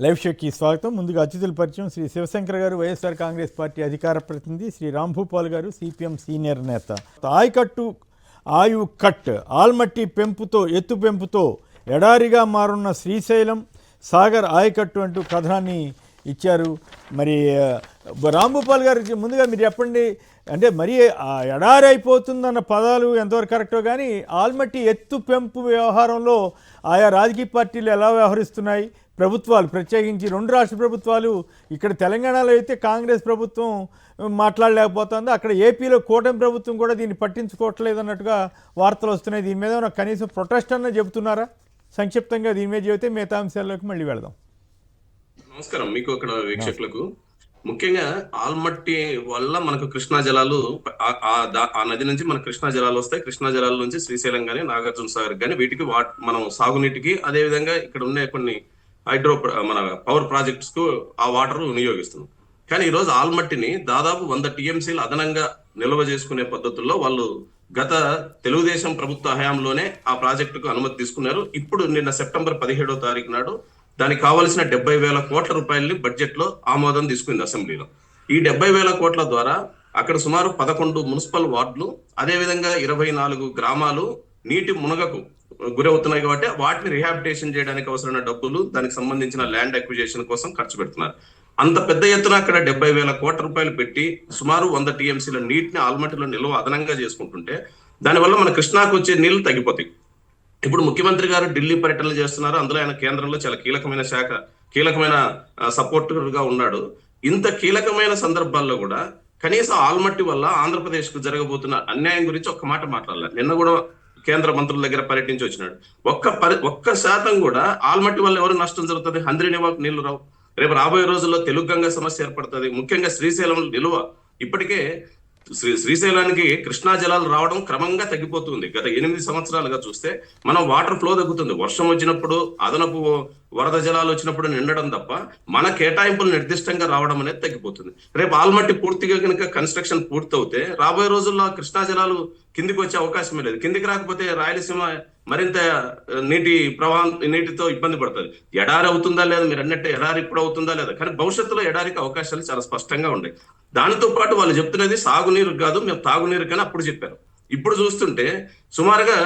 Live షోకి స్వాగతం. ముందుగా అతిథుల పరిచయం. శ్రీ శివశంకర్ గారు, వైఎస్ఆర్ కాంగ్రెస్ పార్టీ అధికార ప్రతినిధి. శ్రీ రాంభూపాల్ గారు, సిపిఎం సీనియర్ నేత. ఆయకట్టు ఆయువు కట్ ఆల్మట్టి పెంపుతో ఎత్తు పెంపుతో ఎడారిగా మారున్న శ్రీశైలం సాగర్ ఆయకట్టు అంటూ కథనాన్ని ఇచ్చారు. మరి రాంభూపాల్ గారు, ముందుగా మీరు చెప్పండి, అంటే మరీ ఎడారి అయిపోతుందన్న పదాలు ఎంతవరకు కరెక్టో కానీ ఆల్మట్టి ఎత్తు పెంపు వ్యవహారంలో ఆయా రాజకీయ పార్టీలు ఎలా వ్యవహరిస్తున్నాయి, ప్రభుత్వాలు ప్రత్యేకించి రెండు రాష్ట్ర ప్రభుత్వాలు, ఇక్కడ తెలంగాణలో అయితే కాంగ్రెస్ ప్రభుత్వం మాట్లాడలేకపోతుంది, అక్కడ ఏపీలో కూటమి ప్రభుత్వం కూడా దీన్ని పట్టించుకోవట్లేదు అన్నట్టుగా వార్తలు వస్తున్నాయి. దీని మీద కనీసం ప్రొటెస్ట్ అన్న చెబుతున్నారా? సంక్షిప్తంగా దీని మీద చెబితే మిగతా అంశాల్లోకి మళ్ళీ వెళదాం. నమస్కారం మీకు అక్కడ వీక్షకులకు. ముఖ్యంగా ఆల్మట్టి వల్ల మనకు కృష్ణా జలాలు, ఆ నది నుంచి మన కృష్ణా జలాలు వస్తాయి. కృష్ణా జలాల నుంచి శ్రీశైలం గానీ నాగార్జున సాగర్ కానీ వీటికి మనం సాగునీటికి, అదే విధంగా ఇక్కడ ఉన్న కొన్ని మన పవర్ ప్రాజెక్ట్స్ కు ఆ వాటర్ వినియోగిస్తున్నాం. కానీ ఈ రోజు ఆల్మట్టిని దాదాపు 100 టీఎంసీలు అదనంగా నిల్వ చేసుకునే పద్ధతుల్లో వాళ్ళు గత తెలుగుదేశం ప్రభుత్వ హయాంలోనే ఆ ప్రాజెక్టుకు అనుమతి తీసుకున్నారు. ఇప్పుడు నిన్న సెప్టెంబర్ 17వ తారీఖు నాడు దానికి కావాల్సిన 70,000 కోట్ల రూపాయలని బడ్జెట్ లో ఆమోదం తీసుకుంది అసెంబ్లీలో. ఈ 70,000 కోట్ల ద్వారా అక్కడ సుమారు 11 మున్సిపల్ వార్డులు, అదే విధంగా 24 గ్రామాలు నీటి మునగకు గురవుతున్నాయి. కాబట్టి వాటిని రిహాబిటేషన్ చేయడానికి అవసరమైన డబ్బులు, దానికి సంబంధించిన ల్యాండ్ అక్విజిషన్ కోసం ఖర్చు పెడుతున్నారు. అంత పెద్ద ఎత్తున అక్కడ 70,000 కోట్ల రూపాయలు పెట్టి సుమారు 100 టీఎంసీల నీటిని ఆల్మట్టిలో నిల్వ అదనంగా చేసుకుంటుంటే దానివల్ల మన కృష్ణాకు వచ్చే నీళ్లు తగ్గిపోతాయి. ఇప్పుడు ముఖ్యమంత్రి గారు ఢిల్లీ పర్యటనలు చేస్తున్నారు. అందులో ఆయన కేంద్రంలో చాలా కీలకమైన సపోర్టర్ గా ఉన్నాడు. ఇంత కీలకమైన సందర్భాల్లో కూడా కనీసం ఆల్మట్టి వల్ల ఆంధ్రప్రదేశ్ కు జరగబోతున్న అన్యాయం గురించి ఒక్క మాట మాట్లాడాలి. నిన్న కూడా కేంద్ర మంత్రుల దగ్గర పర్యటించి వచ్చినాడు. ఒక్క శాతం కూడా ఆల్మట్టి వల్ల ఎవరు నష్టం జరుగుతుంది? హంద్రీనివాకు నీళ్లు రావు. రేపు రాబోయే రోజుల్లో తెలుగు గంగ సమస్య ఏర్పడుతుంది. ముఖ్యంగా శ్రీశైలం నిలువ ఇప్పటికే శ్రీశైలానికి కృష్ణా జలాలు రావడం క్రమంగా తగ్గిపోతుంది. గత 8 సంవత్సరాలుగా చూస్తే మనం వాటర్ ఫ్లో తగ్గుతుంది. వర్షం వచ్చినప్పుడు, అదనపు వరద జలాలు వచ్చినప్పుడు నిండడం తప్ప మన కేటాయింపులు నిర్దిష్టంగా రావడం అనేది తగ్గిపోతుంది. రేపు ఆల్మట్టి పూర్తిగా కనుక కన్స్ట్రక్షన్ పూర్తవుతే రాబోయే రోజుల్లో కృష్ణా జలాలు కిందికి వచ్చే అవకాశమే లేదు. కిందికి రాకపోతే రాయలసీమ మరింత నీటితో ఇబ్బంది పడుతుంది. ఎడారి అవుతుందా లేదా, మీరు అన్నట్టు ఎడారి ఇప్పుడు అవుతుందా లేదా, కానీ భవిష్యత్తులో ఎడారికి అవకాశాలు చాలా స్పష్టంగా ఉన్నాయి. దానితో పాటు వాళ్ళు చెప్తున్నది సాగునీరు కాదు, మేము తాగునీరు కానీ అప్పుడు చెప్పారు. ఇప్పుడు చూస్తుంటే సుమారుగా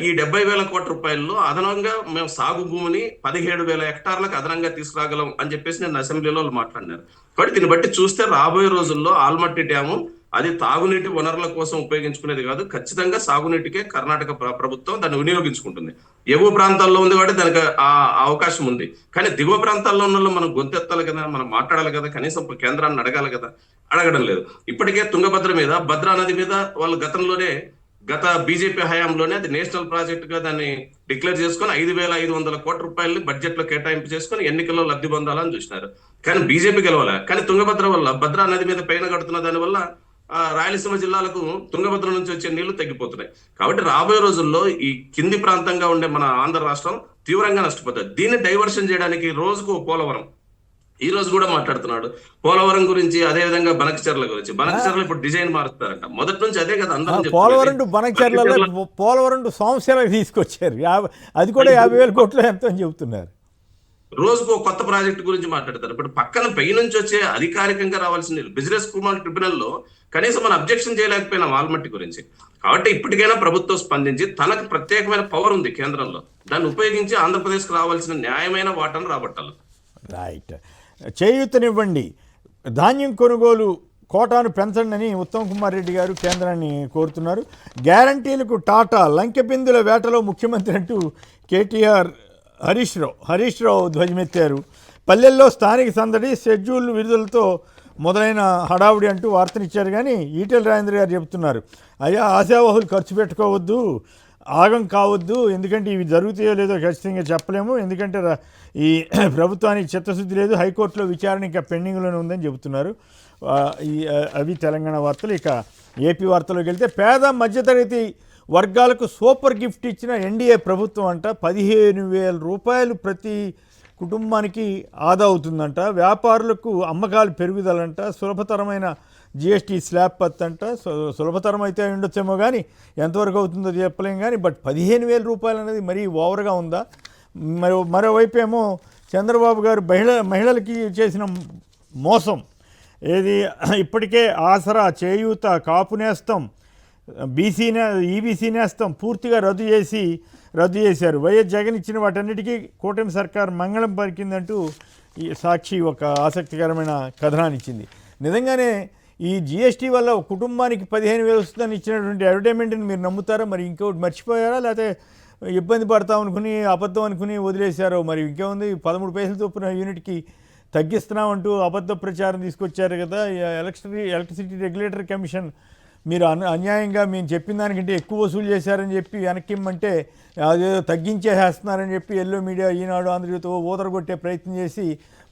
ఈ 70,000 కోట్ల రూపాయల్లో అదనంగా మేము సాగు భూమిని 17,000 హెక్టార్లకు అదనంగా తీసుకురాగలం అని చెప్పేసి నేను అసెంబ్లీలో మాట్లాడినారు. కాబట్టి దీన్ని బట్టి చూస్తే రాబోయే రోజుల్లో ఆల్మట్టి డ్యాము అది తాగునీటి వనరుల కోసం ఉపయోగించుకునేది కాదు, ఖచ్చితంగా సాగునీటికే కర్ణాటక ప్రభుత్వం దాన్ని వినియోగించుకుంటుంది. ఎగువ ప్రాంతాల్లో ఉంది కాబట్టి దానికి ఆ అవకాశం ఉంది. కానీ దిగువ ప్రాంతాల్లో ఉన్న మనం గొంతెత్తాలి కదా, మనం మాట్లాడాలి కదా, కనీసం కేంద్రాన్ని అడగాలి కదా, అడగడం లేదు. ఇప్పటికే తుంగభద్ర మీద, భద్రా నది మీద వాళ్ళు గత బీజేపీ హయాంలోనే అది నేషనల్ ప్రాజెక్ట్ గా దాన్ని డిక్లేర్ చేసుకుని 5,500 కోట్ల రూపాయలని బడ్జెట్ లో కేటాయింపు చేసుకుని ఎన్నికల్లో లబ్ధి పొందాలని చూసినారు. కానీ బీజేపీ గెలవాలి. కానీ తుంగభద్ర వల్ల, భద్రా నది మీద పైన కడుతున్న దాని వల్ల రాయలసీమ జిల్లాలకు తుంగభద్ర నుంచి వచ్చే నీళ్లు తగ్గిపోతున్నాయి. కాబట్టి రాబోయే రోజుల్లో ఈ కింది ప్రాంతంగా ఉండే మన ఆంధ్ర రాష్ట్రం తీవ్రంగా నష్టపోతుంది. దీన్ని డైవర్షన్ చేయడానికి రోజుకు పోలవరం, ఈ రోజు కూడా మాట్లాడుతున్నాడు పోలవరం గురించి, అదే విధంగా బనకచర్ల గురించి. బనకచర్ల ఇప్పుడు డిజైన్ మారుస్తారంట. మొదటి నుంచి అదే కదా అందరం. పోలవరం టు బనకచర్ల, పోలవరం టు సంవత్సరాలు తీసుకొచ్చారు. అది కూడా 50,000 కోట్లు ఎంతో అని చెబుతున్నారు. రోజుకు కొత్త ప్రాజెక్ట్ గురించి మాట్లాడతారు. ఇప్పుడు పక్కన పై నుంచి వచ్చే అధికారికంగా రావాల్సిన బిజినెస్ కుమార్ ట్రిబ్యునల్లో కనీసం మనం అబ్జెక్షన్ చేయలేకపోయినాం ఆల్మట్టి గురించి. కాబట్టి ఇప్పటికైనా ప్రభుత్వం స్పందించి, తనకు ప్రత్యేకమైన పవర్ ఉంది కేంద్రంలో, దాన్ని ఉపయోగించి ఆంధ్రప్రదేశ్కి రావాల్సిన న్యాయమైన వాటాను రాబట్టాలి. రైట్. చేయూతనివ్వండి, ధాన్యం కొనుగోలు కోటాను పెంచండి అని ఉత్తమ్ కుమార్ రెడ్డి గారు కేంద్రాన్ని కోరుతున్నారు. గ్యారంటీలకు టాటా, లంకెబిందుల వేటలో ముఖ్యమంత్రి అంటూ కేటీఆర్ హరీష్ రావు ధ్వజమెత్తారు. పల్లెల్లో స్థానిక సందడి, షెడ్యూల్ విడుదలతో మొదలైన హడావుడి అంటూ వార్తనిచ్చారు. కానీ ఈటెల రాజేంద్ర గారు చెబుతున్నారు, అయ్యా ఆశావహులు ఖర్చు పెట్టుకోవద్దు, ఆగం కావద్దు, ఎందుకంటే ఇవి జరుగుతాయో లేదో ఖచ్చితంగా చెప్పలేము, ఎందుకంటే ఈ ప్రభుత్వానికి చిత్తశుద్ధి లేదు, హైకోర్టులో విచారణ ఇంకా పెండింగ్లోనే ఉందని చెబుతున్నారు. అవి తెలంగాణ వార్తలు. ఇక ఏపీ వార్తలోకి వెళ్తే, పేద మధ్యతరగతి వర్గాలకు సూపర్ గిఫ్ట్ ఇచ్చిన ఎన్డీఏ ప్రభుత్వం అంట. 15,000 రూపాయలు ప్రతి కుటుంబానికి ఆదా అవుతుందంట. వ్యాపారులకు అమ్మకాలు పెరుగుదలంట. సులభతరమైన జిఎస్టీ స్లాబ్ పత్తంట. సులభతరం అయితే ఉండొచ్చేమో కానీ ఎంతవరకు అవుతుందో చెప్పలేం. కానీ 15,000 రూపాయలు అనేది మరీ ఓవర్గా ఉందా? మరోవైపు ఏమో చంద్రబాబు గారు మహిళలకి చేసిన మోసం ఏది ఇప్పటికే ఆసరా, చేయూత, కాపు నేస్తం, బీసీ ఈబీసీ నేస్తం పూర్తిగా రద్దు చేశారు. వైఎస్ జగన్ ఇచ్చిన వాటన్నిటికీ కూటమి సర్కార్ మంగళం పలికిందంటూ ఈ సాక్షి ఒక ఆసక్తికరమైన కథనాన్ని ఇచ్చింది. నిజంగానే ఈ జిఎస్టీ వల్ల కుటుంబానికి 15,000 వస్తుందని ఇచ్చినటువంటి అడ్వర్టైజ్మెంట్ని మీరు నమ్ముతారా? మరి ఇంకోటి మర్చిపోయారా, లేకపోతే ఇబ్బంది పడతాం అనుకుని అబద్ధం అనుకుని వదిలేశారో? మరి ఇంకేముంది, 13 పైసలు చొప్పున యూనిట్కి తగ్గిస్తున్నామంటూ అబద్ధ ప్రచారం తీసుకొచ్చారు కదా. ఎలక్ట్రిసిటీ రెగ్యులేటరీ కమిషన్ మీరు అన్యాయంగా మేము చెప్పిన దానికంటే ఎక్కువ వసూలు చేశారని చెప్పి వెనక్కిమ్మంటే అదేదో తగ్గించేసేస్తున్నారని చెప్పి ఎల్లో మీడియా, ఈనాడు, ఆంధ్రజ్యోతి ఊదరగొట్టే ప్రయత్నం చేసి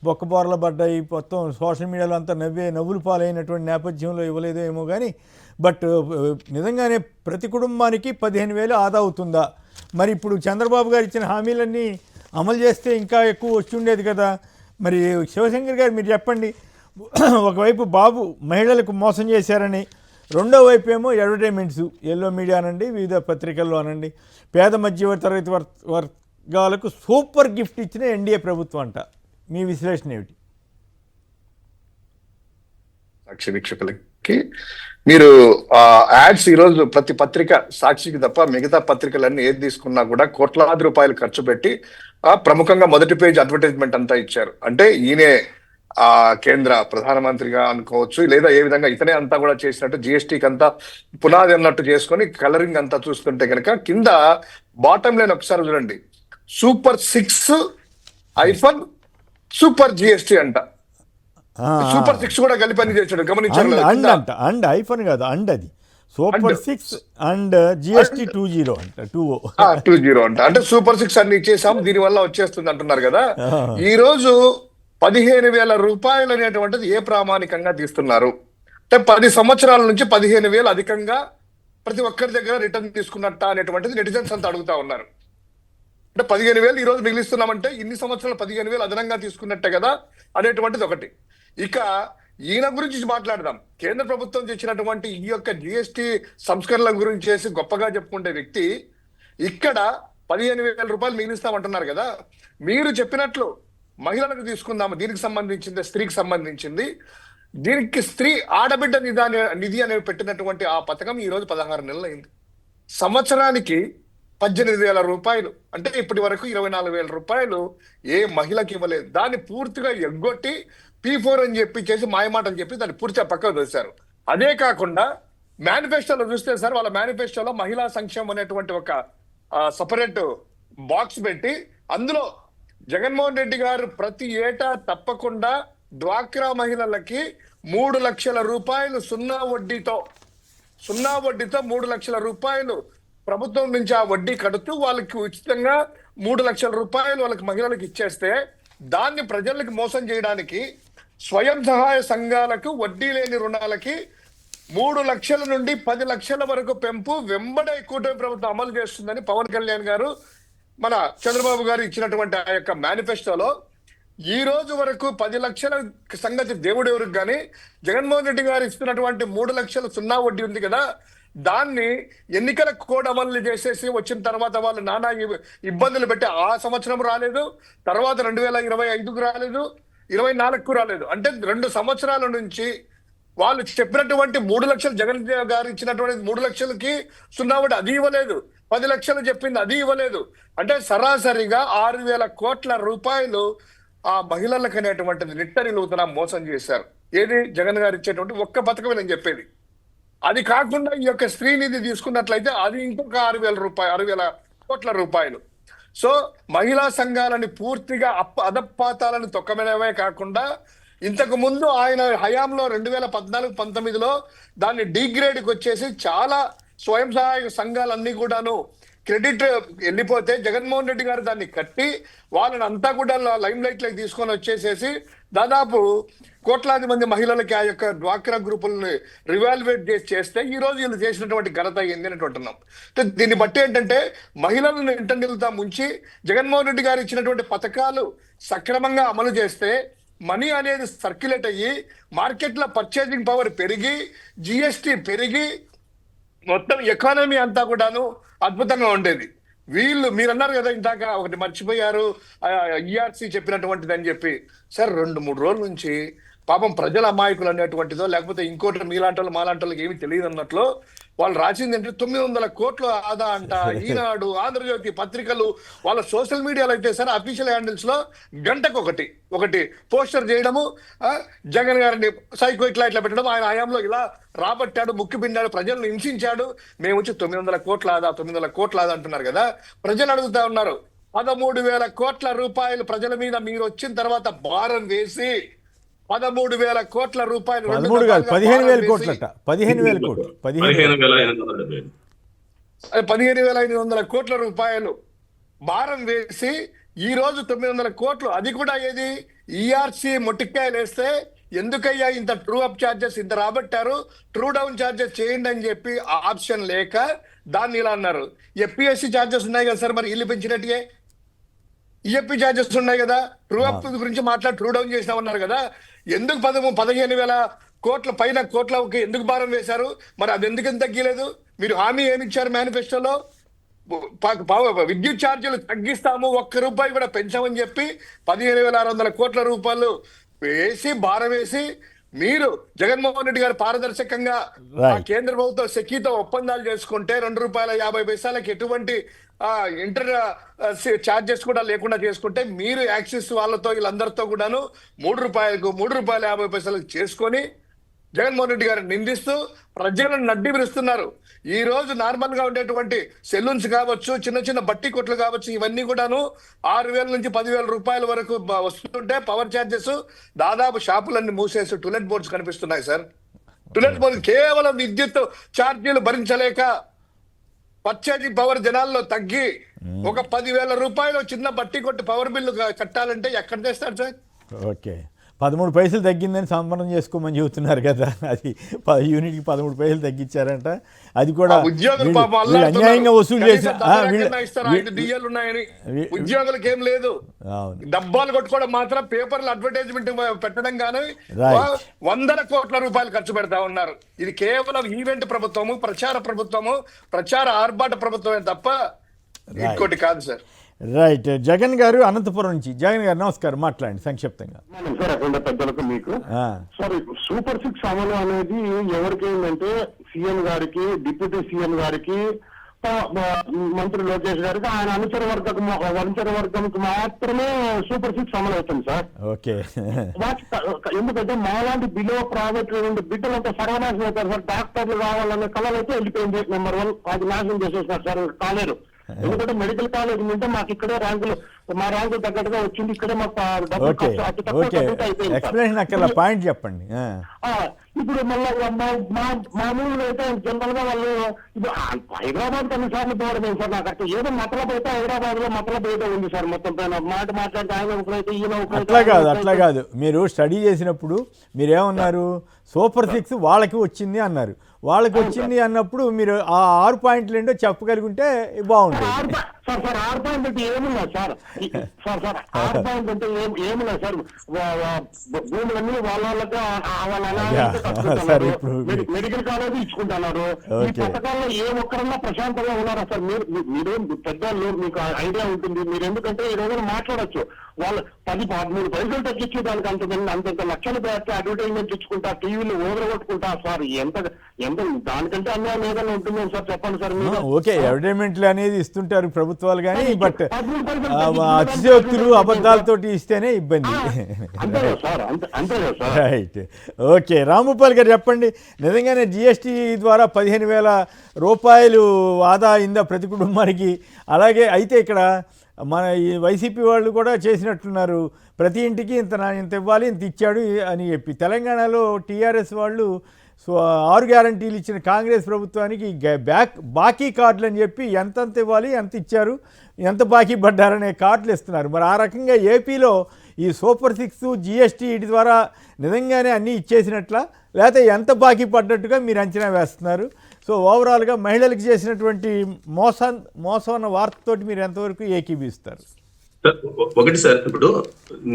బొక్కబోరల పడ్డాయి. మొత్తం సోషల్ మీడియాలో అంతా నవ్వులు పాలైనటువంటి నేపథ్యంలో ఇవ్వలేదో ఏమో కానీ, బట్ నిజంగానే ప్రతి కుటుంబానికి 15,000 ఆదా అవుతుందా? మరి ఇప్పుడు చంద్రబాబు గారు ఇచ్చిన హామీలన్నీ అమలు చేస్తే ఇంకా ఎక్కువ వచ్చి ఉండేది కదా. మరి శివశంకర్ గారు మీరు చెప్పండి. ఒకవైపు బాబు మహిళలకు మోసం చేశారని, రెండో వైపు ఏమో అడ్వర్టైజ్మెంట్స్ ఎల్లో మీడియా అనండి, వివిధ పత్రికల్లో అనండి, పేద మధ్య తరగతి వర్గాలకు సూపర్ గిఫ్ట్ ఇచ్చిన ఎన్డీఏ ప్రభుత్వం అంట. మీ విశ్లేషణ ఏమిటి? సాక్షి వీక్షకులకి మీరు యాడ్స్ ఈరోజు ప్రతి పత్రిక, సాక్షికి తప్ప మిగతా పత్రికలన్నీ ఏది తీసుకున్నా కూడా కోట్లాది రూపాయలు ఖర్చు పెట్టి ప్రముఖంగా మొదటి పేజ్ అడ్వర్టైజ్మెంట్ అంతా ఇచ్చారు. అంటే ఈయనే కేంద్ర ప్రధానమంత్రిగా అనుకోవచ్చు, లేదా ఏ విధంగా ఇతనే అంతా కూడా చేసినట్టు జిఎస్టీకి అంతా పునాది అన్నట్టు చేసుకొని కలరింగ్ అంతా చూస్తుంటే కనుక కింద బాటమ్ లైన్ ఒకసారి చూడండి, సూపర్ 6 ఐఫోన్ సూపర్ జిఎస్టీ అంట. సూపర్ 6 కూడా కలిపి పని చేశాడు, గమనించారు. అండ్ ఐఫోన్ కాదు, అండ్ అది సూపర్ 6 అండ్ జిఎస్టీ 20 అంట, 20 అంట. అంటే సూపర్ 6 అన్ని ఇచ్చేసాం, దీని వల్ల వచ్చేస్తుంది అంటున్నారు కదా. ఈ రోజు 15,000 రూపాయలు అనేటువంటిది ఏ ప్రామాణికంగా తీస్తున్నారు అంటే 10 సంవత్సరాల నుంచి 15,000 అధికంగా ప్రతి ఒక్కరి దగ్గర రిటర్న్ తీసుకున్నట్ట అనేటువంటిది నెటిజన్స్ అంతా అడుగుతా ఉన్నారు. అంటే 15,000 ఈ రోజు మిగిలిస్తున్నామంటే ఇన్ని సంవత్సరాలు 15,000 అదనంగా తీసుకున్నట్టే కదా అనేటువంటిది ఒకటి. ఇక ఈయన గురించి మాట్లాడదాం. కేంద్ర ప్రభుత్వం తెచ్చినటువంటి ఈ యొక్క జిఎస్టీ సంస్కరణల గురించి చేసి గొప్పగా చెప్పుకుంటే వ్యక్తి ఇక్కడ 15,000 రూపాయలు మిగిలిస్తామంటున్నారు కదా. మీరు చెప్పినట్లు మహిళలకు తీసుకుందాము, దీనికి సంబంధించింది, స్త్రీకి సంబంధించింది. దీనికి స్త్రీ ఆడబిడ్డ నిధి అనేవి పెట్టినటువంటి ఆ పథకం ఈ రోజు 16 నెలలు అయింది. సంవత్సరానికి 18,000 రూపాయలు, అంటే ఇప్పటి వరకు 24,000 రూపాయలు ఏ మహిళకి ఇవ్వలేదు. దాన్ని పూర్తిగా ఎగ్గొట్టి P4 అని చెప్పి చేసి మాయమాటని చెప్పి దాన్ని పూర్తిగా పక్కకు వేశారు. అదే కాకుండా మేనిఫెస్టోలో చూస్తే సార్, వాళ్ళ మేనిఫెస్టోలో మహిళా సంక్షేమం అనేటువంటి ఒక సపరేట్ బాక్స్ పెట్టి అందులో జగన్మోహన్ రెడ్డి గారు ప్రతి ఏటా తప్పకుండా డ్వాక్రా మహిళలకి 3 లక్షల రూపాయలు సున్నా వడ్డీతో 3 లక్షల రూపాయలు ప్రభుత్వం నుంచి ఆ వడ్డీ కడుతూ వాళ్ళకి ఉచితంగా 3 లక్షల రూపాయలు వాళ్ళకి మహిళలకు ఇచ్చేస్తే, దాన్ని ప్రజలకు మోసం చేయడానికి స్వయం సహాయ సంఘాలకు వడ్డీ లేని రుణాలకి 3 లక్షల నుండి 10 లక్షల వరకు పెంపు వెంబడే కూటమి ప్రభుత్వం అమలు చేస్తుందని పవన్ కళ్యాణ్ గారు, మన చంద్రబాబు గారు ఇచ్చినటువంటి ఆ యొక్క మేనిఫెస్టోలో ఈ రోజు వరకు 10 లక్షల సంగతి దేవుడెవరికి కానీ, జగన్మోహన్ రెడ్డి గారు ఇస్తున్నటువంటి 3 లక్షల సున్నా వడ్డీ ఉంది కదా, దాన్ని ఎన్నికల కోడ్ అమలు చేసేసి వచ్చిన తర్వాత వాళ్ళు నానా ఇబ్బందులు పెట్టి ఆ సంవత్సరం రాలేదు, తర్వాత 2025కు రాలేదు, 24కు రాలేదు. అంటే 2 సంవత్సరాల నుంచి వాళ్ళు చెప్పినటువంటి 3 లక్షలు, జగన్ గారు ఇచ్చినటువంటి 3 లక్షలకి సున్నా వడ్డీ అది ఇవ్వలేదు, 10 లక్షలు చెప్పింది అది ఇవ్వలేదు. అంటే సరాసరిగా 6,000 కోట్ల రూపాయలు ఆ మహిళలకు అనేటువంటిది నిట్టనిలుగుతున్నా మోసం చేశారు. ఏది జగన్ గారు ఇచ్చేటువంటి ఒక్క పథకమే నేను చెప్పేది. అది కాకుండా ఈ యొక్క స్త్రీనిధి తీసుకున్నట్లయితే అది ఇంకొక 6,000 కోట్ల రూపాయలు. సో మహిళా సంఘాలని పూర్తిగా అధపాతాలను తొక్కమనవే కాకుండా, ఇంతకు ముందు ఆయన హయాంలో 2014-19లో దాన్ని డిగ్రేడ్కి వచ్చేసి చాలా స్వయం సహాయక సంఘాలన్నీ కూడాను క్రెడిట్ వెళ్ళిపోతే జగన్మోహన్ రెడ్డి గారు దాన్ని కట్టి వాళ్ళని అంతా కూడా లైమ్ లైట్ లోకి తీసుకొని వచ్చేసేసి దాదాపు కోట్లాది మంది మహిళలకి ఆ యొక్క డ్వాక్రా గ్రూపుల్ని రివాల్యుయేట్ చేస్తే ఈ రోజు వీళ్ళు చేసినటువంటి ఘనత ఏంది అని అంటున్నాం. దీన్ని బట్టి ఏంటంటే మహిళలను ఇంటర్నిల్తా ముంచి జగన్మోహన్ రెడ్డి గారు ఇచ్చినటువంటి పథకాలు సక్రమంగా అమలు చేస్తే మనీ అనేది సర్క్యులేట్ అయ్యి మార్కెట్లో పర్చేసింగ్ పవర్ పెరిగి జిఎస్టీ పెరిగి మొత్తం ఎకానమీ అంతా కూడాను అద్భుతంగా ఉండేది. వీళ్ళు మీరు అన్నారు కదా ఇందాక ఒకటి మర్చిపోయారు, ఈఆర్సీ చెప్పినటువంటిది అని చెప్పి. సార్ 2-3 రోజుల నుంచి పాపం ప్రజల అమాయకులు అనేటువంటిదో లేకపోతే ఇంకోటి మీలాంటి వాళ్ళు మాలాంటి వాళ్ళకి ఏమి తెలియదు అన్నట్లు వాళ్ళు రాసింది అంటే 900 కోట్ల ఆదా అంట. ఈనాడు, ఆంధ్రజ్యోతి పత్రికలు వాళ్ళ సోషల్ మీడియాలో అయితే సార్ అఫీషియల్ హ్యాండిల్స్ లో గంటకు ఒకటి పోస్టర్ చేయడము, జగన్ గారిని సైకో ఇట్లా పెట్టడం, ఆయన హయాంలో ఇలా రాబట్టాడు, ముక్కు పిండాడు, ప్రజలను హింసించాడు, మేము వచ్చి 900 కోట్ల ఆదా అంటున్నారు కదా. ప్రజలు అడుగుతా ఉన్నారు, 13,000 కోట్ల రూపాయలు ప్రజల మీద మీరు వచ్చిన తర్వాత భారం వేసి 13,000 కోట్ల రూపాయలు 15,000 కోట్లట 15,000 కోట్లు 15,500 కోట్ల రూపాయలు భారం వేసి ఈ రోజు 900 కోట్లు, అది కూడా ఏది ఈఆర్సీ మొట్టికాయలు వేస్తే ఎందుకయ్యా ఇంత ట్రూ అప్ ఛార్జెస్ ఇంత రాబట్టారు, ట్రూ డౌన్ ఛార్జెస్ చేయండి అని చెప్పి ఆప్షన్ లేక దాన్ని ఇలా అన్నారు. ఎఫ్పిఎస్సి ఛార్జెస్ ఉన్నాయి కదా సార్, మరి ఇల్లు పెంచినట్టుగా ఈఎఫ్పి ఛార్జెస్ ఉన్నాయి కదా, ట్రూ అప్ గురించి మాట్లాడి ట్రూ డౌన్ చేసినామన్నారు కదా. ఎందుకు 15,000 కోట్ల పైన కోట్లకి ఎందుకు భారం వేశారు? మరి అది ఎందుకు తగ్గలేదు? మీరు హామీ ఏమిచ్చారు మేనిఫెస్టోలో? విద్యుత్ ఛార్జీలు తగ్గిస్తాము, ₹1 కూడా పెంచామని చెప్పి 15,600 కోట్ల రూపాయలు వేసి భారం వేసి మీరు జగన్మోహన్ రెడ్డి గారు పారదర్శకంగా కేంద్ర ప్రభుత్వం సెకీతో ఒప్పందాలు చేసుకుంటే ₹2.50 ఎటువంటి ఇంటర్ ఛార్జెస్ కూడా లేకుండా చేసుకుంటే మీరు యాక్సిస్ వాళ్ళతో వీళ్ళందరితో కూడాను ₹3.50 చేసుకొని జగన్మోహన్ రెడ్డి గారిని నిందిస్తూ ప్రజలను నడ్డి విరుస్తున్నారు. ఈ రోజు నార్మల్ గా ఉండేటువంటి సెలూన్స్ కావచ్చు, చిన్న చిన్న బట్టి కొట్లు కావచ్చు, ఇవన్నీ కూడాను 6,000 నుంచి 10,000 రూపాయల వరకు వస్తుంటే పవర్ ఛార్జెస్ దాదాపు షాపులన్నీ మూసేసి టూలెట్ బోర్డ్స్ కనిపిస్తున్నాయి సార్. టూలెట్ బోర్డు కేవలం విద్యుత్ ఛార్జీలు భరించలేక పర్చేజింగ్ పవర్ జనాల్లో తగ్గి ఒక 10,000 రూపాయలు చిన్న బట్టి కొట్టి పవర్ బిల్లు కట్టాలంటే ఎక్కడ తెస్తారు సార్? ఓకే, 13 పైసలు తగ్గిందని సంబరం చేసుకోమని చెబుతున్నారు కదా, అది యూనిట్కి 13 పైసలు తగ్గించారంట. అది కూడా అన్యాయంగా వసూలు చేసిన ఉద్యోగులకు ఏం లేదు, డబ్బాలు కొట్టుకోవడం మాత్రం పేపర్లు అడ్వర్టైజ్మెంట్ పెట్టడం కానీ 100 కోట్ల రూపాయలు ఖర్చు పెడతా ఉన్నారు. ఇది కేవలం ఈవెంట్ ప్రభుత్వము, ప్రచార ప్రభుత్వము, ప్రచార ఆర్భాట ప్రభుత్వమే తప్ప ఇంకోటి కాదు సార్. రైట్, జగన్ గారు అనంతపురం నుంచి. జగన్ గారు నమస్కారం, మాట్లాడండి సంక్షిప్తంగా. సార్ అక్కడ పెద్దలకు మీకు సార్, సూపర్ 6 అమలు అనేది ఎవరికి ఏంటంటే సీఎం గారికి, డిప్యూటీ సీఎం గారికి, మంత్రి లోకేష్ గారికి, ఆయన అనుచర వర్గంకి మాత్రమే సూపర్ 6 అమలు అవుతుంది సార్. ఓకే, ఎందుకంటే మాలాంటి బిలో ప్రైవేట్ బిడ్డలంతా సర్వనాశనం అవుతారు సార్. డాక్టర్లు కావాలనే కళలు అయితే వెళ్ళిపోయింది. నెంబర్ 1 అది నాశనం చేసేస్తారు సార్ కాలేరు. ఎందుకంటే మెడికల్ కాలేజ్ ఉంటే మాకు ఇక్కడే ర్యాంకులు, మా ర్యాంకు తగ్గట్టుగా వచ్చింది, ఇక్కడే మాకు ఎక్స్ప్లెనేషన్ అక్కడ పాయింట్ చెప్పండి. ఇప్పుడు మళ్ళీ మామూలుగా అయితే జనరల్ గా వాళ్ళు ఇప్పుడు హైదరాబాద్ కొన్నిసార్లు పోవడం సార్. నాకు అక్కడ ఏదో మతలబ్ అయితే హైదరాబాద్ లో మతలబ్ అయితే ఉంది సార్. మొత్తం పైన మాట మాట్లాడితే ఆయన ఒకరైతే ఈయన అట్లా కాదు. మీరు స్టడీ చేసినప్పుడు మీరేమన్నారు, సూపర్ 6 వాళ్ళకి వచ్చింది అన్నారు. వాళ్ళకి వచ్చింది అన్నప్పుడు మీరు ఆ 6 పాయింట్లు ఏంటో చెప్పగలిగితే బాగుంటుంది. సార్ 6 పాయింట్ అంటే ఏమున్నా సార్? సార్ 6 పాయింట్ అంటే ఏమున్నా సార్? భూములన్నీ వాళ్ళకి మెడికల్ కాలేజ్ ఇచ్చుకుంటున్నారు. ఈ పథకాల్లో ఏ ఒక్కరన్నా ప్రశాంతంగా ఉన్నారా సార్? మీరు పెద్దలు, మీకు ఐడియా ఉంటుంది. మీరు ఎందుకంటే ఈ రోజున మాట్లాడచ్చు. వాళ్ళు 10-13 పైసలు తగ్గించి దానికి అంత లక్షలు పెట్టి అడ్వర్టైజ్మెంట్ ఇచ్చుకుంటా, టీవీలు ఓదరగొట్టుకుంటా సార్. ఎంత దానికంటే అన్యాయం ఏదైనా ఉంటుందని సార్ చెప్పండి సార్. ఓకే, అడ్వర్టైజ్మెంట్లు అనేది ఇస్తుంటారు ప్రభుత్వాలు కానీ, బట్ అతిశయోక్తులు అబద్ధాలతోటి ఇస్తేనే ఇబ్బంది. Right, okay. రాంభూపాల్ గారు చెప్పండి, నిజంగానే జిఎస్టీ ద్వారా 15,000 రూపాయలు ఆదా అయిందా ప్రతి కుటుంబానికి? అలాగే అయితే ఇక్కడ మన ఈ వైసీపీ వాళ్ళు కూడా చేసినట్టున్నారు, ప్రతి ఇంటికి ఇంత ఇవ్వాలి, ఇంత ఇచ్చాడు అని చెప్పి. తెలంగాణలో టీఆర్ఎస్ వాళ్ళు 6 గ్యారంటీలు ఇచ్చిన కాంగ్రెస్ ప్రభుత్వానికి బాకీ కార్డులు అని చెప్పి ఎంతెంత ఇవ్వాలి, ఎంత ఇచ్చారు, ఎంత బాకీ పడ్డారనే కార్డులు ఇస్తున్నారు. మరి ఆ రకంగా ఏపీలో ఈ సూపర్ 6 జిఎస్టీ వీటి ద్వారా నిజంగానే అన్నీ ఇచ్చేసినట్ల, లేకపోతే ఎంత బాకీ పడ్డట్టుగా మీరు అంచనా వేస్తున్నారు? సో ఓవరాల్గా మహిళలకు చేసినటువంటి మోసం అన్న వార్తతోటి మీరు ఎంతవరకు ఏకీభిస్తారు? ఒకటి సార్, ఇప్పుడు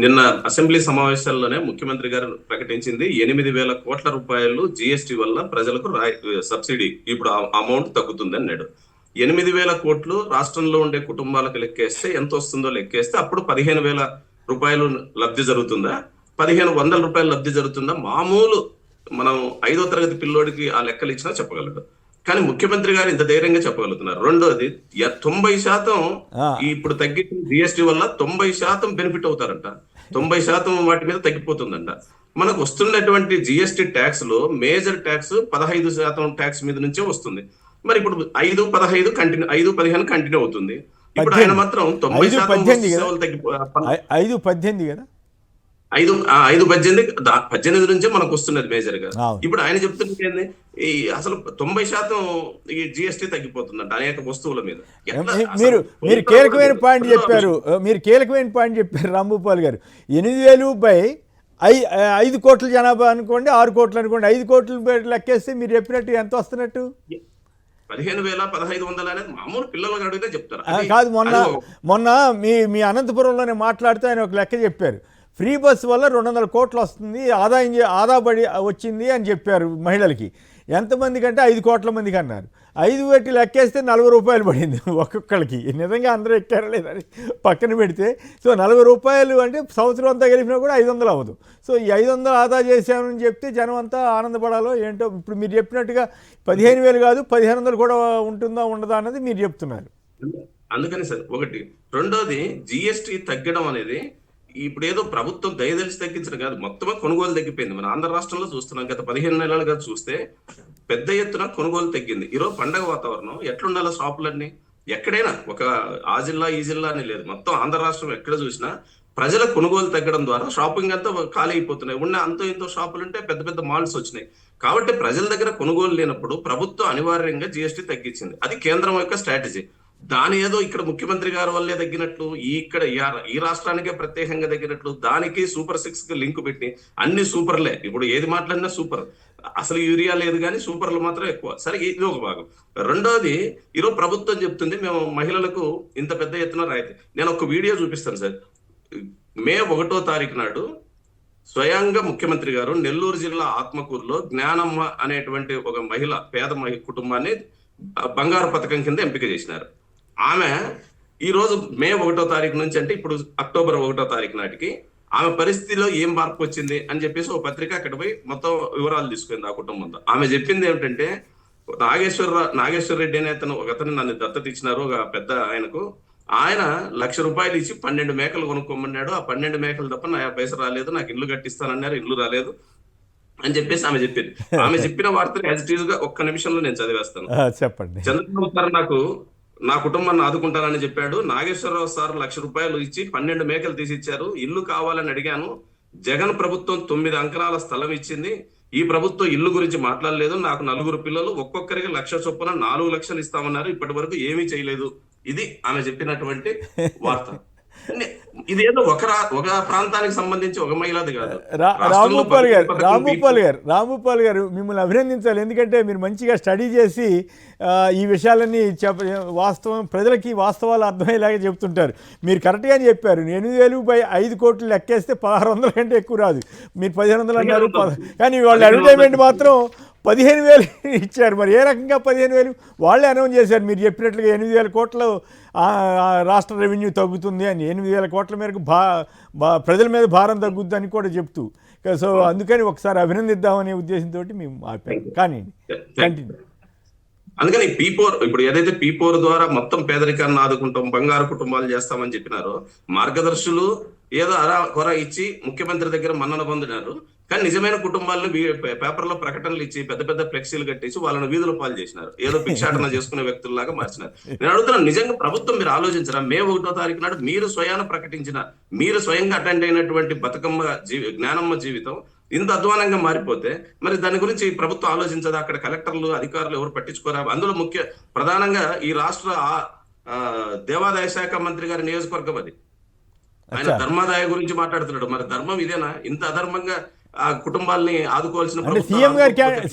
నిన్న అసెంబ్లీ సమావేశాల్లోనే ముఖ్యమంత్రి గారు ప్రకటించింది 8,000 కోట్ల రూపాయలు జిఎస్టీ వల్ల ప్రజలకు సబ్సిడీ, ఇప్పుడు అమౌంట్ తగ్గుతుంది అన్నాడు. 8,000 కోట్లు రాష్ట్రంలో ఉండే కుటుంబాలకు లెక్కేస్తే ఎంత వస్తుందో లెక్కేస్తే అప్పుడు 15,000 రూపాయలు లబ్ధి జరుగుతుందా, 1,500 రూపాయలు లబ్ధి జరుగుతుందా? మామూలు మనం 5వ తరగతి పిల్లోడికి ఆ లెక్కలు ఇచ్చినా చెప్పగలడు. కానీ ముఖ్యమంత్రి గారు ఇంత ధైర్యంగా చెప్పగలుగుతున్నారు. రెండోది 90% ఇప్పుడు తగ్గిన జిఎస్టీ వల్ల 90% బెనిఫిట్ అవుతారంట, 90% వాటి మీద తగ్గిపోతుందంట. మనకు వస్తున్నటువంటి జిఎస్టీ ట్యాక్స్ లో మేజర్ ట్యాక్స్ 15% ట్యాక్స్ మీద నుంచే వస్తుంది. మరి ఇప్పుడు 5-15 కంటిన్యూ, 5-15 కంటిన్యూ అవుతుంది. ఇప్పుడు ఆయన మాత్రం 90% సేవలు 5-18 కదా, 5-18 నుంచే మనకు వస్తున్నది మేజర్ గా. అవును. ఇప్పుడు ఆయన చెప్తున్నది ఏంది, ఈ అసలు 90% ఈ జిఎస్టీ తగ్గిపోతుందంట అనేక వస్తువుల మీద. మీరు కీలకమైన పాయింట్ చెప్పారు, రాంభూపాల్ గారు. 8,000 బై 5 కోట్ల జనాభా అనుకోండి, 6 కోట్లు అనుకోండి, 5 కోట్లు లెక్కేస్తే మీరు చెప్పినట్టు ఎంత వస్తున్నట్టు? 15,000-1,500 అనేది మామూలు పిల్లలకు అడిగితే చెప్తారు. కాదు, మొన్న మీ అనంతపురంలోనే మాట్లాడుతూ ఆయన ఒక లెక్క చెప్పారు. ఫ్రీ బస్ వల్ల 200 కోట్లు వస్తుంది, ఆదాబడి వచ్చింది అని చెప్పారు మహిళలకి. ఎంతమందికి అంటే 5 కోట్ల మందికి అన్నారు. 5 పెట్టి లెక్కేస్తే 40 రూపాయలు పడింది ఒక్కొక్కరికి. నిజంగా అందరూ ఎక్కారా లేదని పక్కన పెడితే, సో 40 రూపాయలు అంటే సంవత్సరం అంతా కలిపినా కూడా 500 అవ్వదు. సో ఈ 500 ఆదా చేశామని చెప్తే జనం అంతా ఆనందపడాలో ఏంటో. ఇప్పుడు మీరు చెప్పినట్టుగా 15,000 కాదు 1,500 కూడా ఉంటుందా ఉండదా అన్నది మీరు చెప్తున్నారు. అందుకని సార్ ఒకటి. రెండోది జిఎస్టీ తగ్గడం అనేది ఇప్పుడు ఏదో ప్రభుత్వం దయదలిచి తగ్గించడం కాదు, మొత్తమే కొనుగోలు తగ్గిపోయింది. మన ఆంధ్ర రాష్ట్రంలో చూస్తున్నాం, గత 15 నెలలుగా చూస్తే పెద్ద ఎత్తున కొనుగోలు తగ్గింది. ఈరోజు పండగ వాతావరణం ఎట్లుండాలో షాపులన్నీ ఎక్కడైనా, ఒక ఆ జిల్లా ఈ జిల్లా అని లేదు, మొత్తం ఆంధ్ర రాష్ట్రం ఎక్కడ చూసినా ప్రజల కొనుగోలు తగ్గడం ద్వారా షాపింగ్ అంతా ఖాళీ అయిపోతున్నాయి. ఉన్న అంతో ఇంతో షాపులు ఉంటే పెద్ద పెద్ద మాల్స్ వచ్చినాయి. కాబట్టి ప్రజల దగ్గర కొనుగోలు లేనప్పుడు ప్రభుత్వం అనివార్యంగా జిఎస్టీ తగ్గించింది. అది కేంద్రం యొక్క స్ట్రాటజీ. దాని ఏదో ఇక్కడ ముఖ్యమంత్రి గారి వల్లే తగ్గినట్లు, ఇక్కడ ఈ రాష్ట్రానికే ప్రత్యేకంగా తగ్గినట్లు, దానికి సూపర్ 6 కి లింక్ పెట్టి అన్ని సూపర్లే. ఇప్పుడు ఏది మాట్లాడినా సూపర్, అసలు యూరియా లేదు కానీ సూపర్లు మాత్రం ఎక్కువ. సరే, ఇది ఒక భాగం. రెండోది, ఈరోజు ప్రభుత్వం చెప్తుంది మేము మహిళలకు ఇంత పెద్ద ఎత్తున రాయితీ. నేను ఒక వీడియో చూపిస్తాను సార్. మే 1వ తారీఖు నాడు స్వయంగా ముఖ్యమంత్రి గారు నెల్లూరు జిల్లా ఆత్మకూరులో జ్ఞానమ్మ అనేటువంటి ఒక మహిళ, పేద కుటుంబాన్ని బంగారు పథకం కింద ఎంపిక చేసినారు. ఆమె ఈ రోజు మే 1వ తారీఖు నుంచి అంటే ఇప్పుడు అక్టోబర్ 1వ తారీఖు నాటికి ఆమె పరిస్థితిలో ఏం మార్పు వచ్చింది అని చెప్పేసి ఒక పత్రిక అక్కడ పోయి మొత్తం వివరాలు తీసుకుంది ఆ కుటుంబంతో. ఆమె చెప్పింది ఏమిటంటే, నాగేశ్వర రెడ్డి అనే ఒకతను నన్ను దత్తత ఇచ్చినారు, ఒక పెద్ద ఆయనకు. ఆయన 1,00,000 రూపాయలు ఇచ్చి 12 మేకలు కొనుక్కోమన్నాడు. ఆ 12 మేకలు తప్ప నా పైసలు రాలేదు, నాకు ఇల్లు కట్టిస్తానన్నారు, ఇల్లు రాలేదు అని చెప్పేసి ఆమె చెప్పింది. ఆమె చెప్పిన వార్తలు యాజ్ ఇట్ ఈజ్ గా ఒక్క నిమిషంలో నేను చదివేస్తాను. చెప్పండి. చంద్రబాబు సార్ నాకు నా కుటుంబాన్ని ఆదుకుంటానని చెప్పాడు. నాగేశ్వరరావు సార్ 1,00,000 రూపాయలు ఇచ్చి 12 మేకలు తీసిచ్చారు. ఇల్లు కావాలని అడిగాను. జగన్ ప్రభుత్వం 9 అంకణాల స్థలం ఇచ్చింది. ఈ ప్రభుత్వం ఇల్లు గురించి మాట్లాడలేదు. నాకు 4 పిల్లలు, ఒక్కొక్కరికి 1,00,000 చొప్పున 4 లక్షలు ఇస్తామన్నారు. ఇప్పటి వరకు ఏమీ చేయలేదు. ఇది ఆమె చెప్పినటువంటి వార్త. ఇదేదో ఒక ప్రాంతానికి సంబంధించి ఒక మహిళది కాదు. రాంభూపాల్ గారు మిమ్మల్ని అభినందించాలి. ఎందుకంటే మీరు మంచిగా స్టడీ చేసి ఈ విషయాలన్నీ వాస్తవం ప్రజలకి వాస్తవాలు అర్థమయ్యేలాగా చెప్తుంటారు. మీరు కరెక్ట్గానే చెప్పారు. 8,000 బై 5 కోట్లు లెక్కేస్తే 1,600 కంటే ఎక్కువ రాదు. మీరు 1,500 అన్నారు. కానీ వాళ్ళ అడ్వర్టైజ్మెంట్ మాత్రం 15,000 ఇచ్చారు. మరి ఏ రకంగా 15,000? వాళ్ళే అనౌన్స్ చేశారు మీరు చెప్పినట్లుగా 8,000 కోట్లు రాష్ట్ర రెవెన్యూ తగ్గుతుంది అని. 8,000 కోట్ల మేరకు ప్రజల మీద భారం తగ్గుద్ది అని కూడా చెప్తూ, సో అందుకని ఒకసారి అభినందిద్దామనే ఉద్దేశంతో మేము ఆపాము. కానీ కంటిన్యూ. అందుకని P4 ఇప్పుడు ఏదైతే P4 ద్వారా మొత్తం పేదరికాన్ని ఆదుకుంటాం, బంగారు కుటుంబాలు చేస్తామని చెప్పినారో, మార్గదర్శులు ఏదో కొర ఇచ్చి ముఖ్యమంత్రి దగ్గర మన్నన పొందినారు. కానీ నిజమైన కుటుంబాలను పేపర్లో ప్రకటనలు ఇచ్చి పెద్ద పెద్ద ఫ్లెక్సీలు కట్టించి వాళ్ళని వీధుల పాలు చేసినారు. ఏదో భిక్షాటన చేసుకునే వ్యక్తుల్లాగా మార్చినారు. నేను అడుగుతున్నాను, నిజంగా ప్రభుత్వం మీరు ఆలోచించరా? మే 1వ తారీఖు నాడు మీరు స్వయాన ప్రకటించిన, మీరు స్వయంగా అటెండ్ అయినటువంటి బతుకమ్మ జ్ఞానమ్మ జీవితం ఇంత అధ్వానంగా మారిపోతే మరి దాని గురించి ప్రభుత్వం ఆలోచించదా? అక్కడ కలెక్టర్లు, అధికారులు ఎవరు పట్టించుకోరా? అందులో ప్రధానంగా ఈ రాష్ట్ర దేవాదాయ శాఖ మంత్రి గారి నియోజకవర్గం అది. ఆయన ధర్మాదాయ గురించి మాట్లాడుతున్నాడు. మరి ధర్మం ఇదేనా? ఇంత అధర్మంగా ఆ కుటుంబాలని ఆదుకోవాల్సిన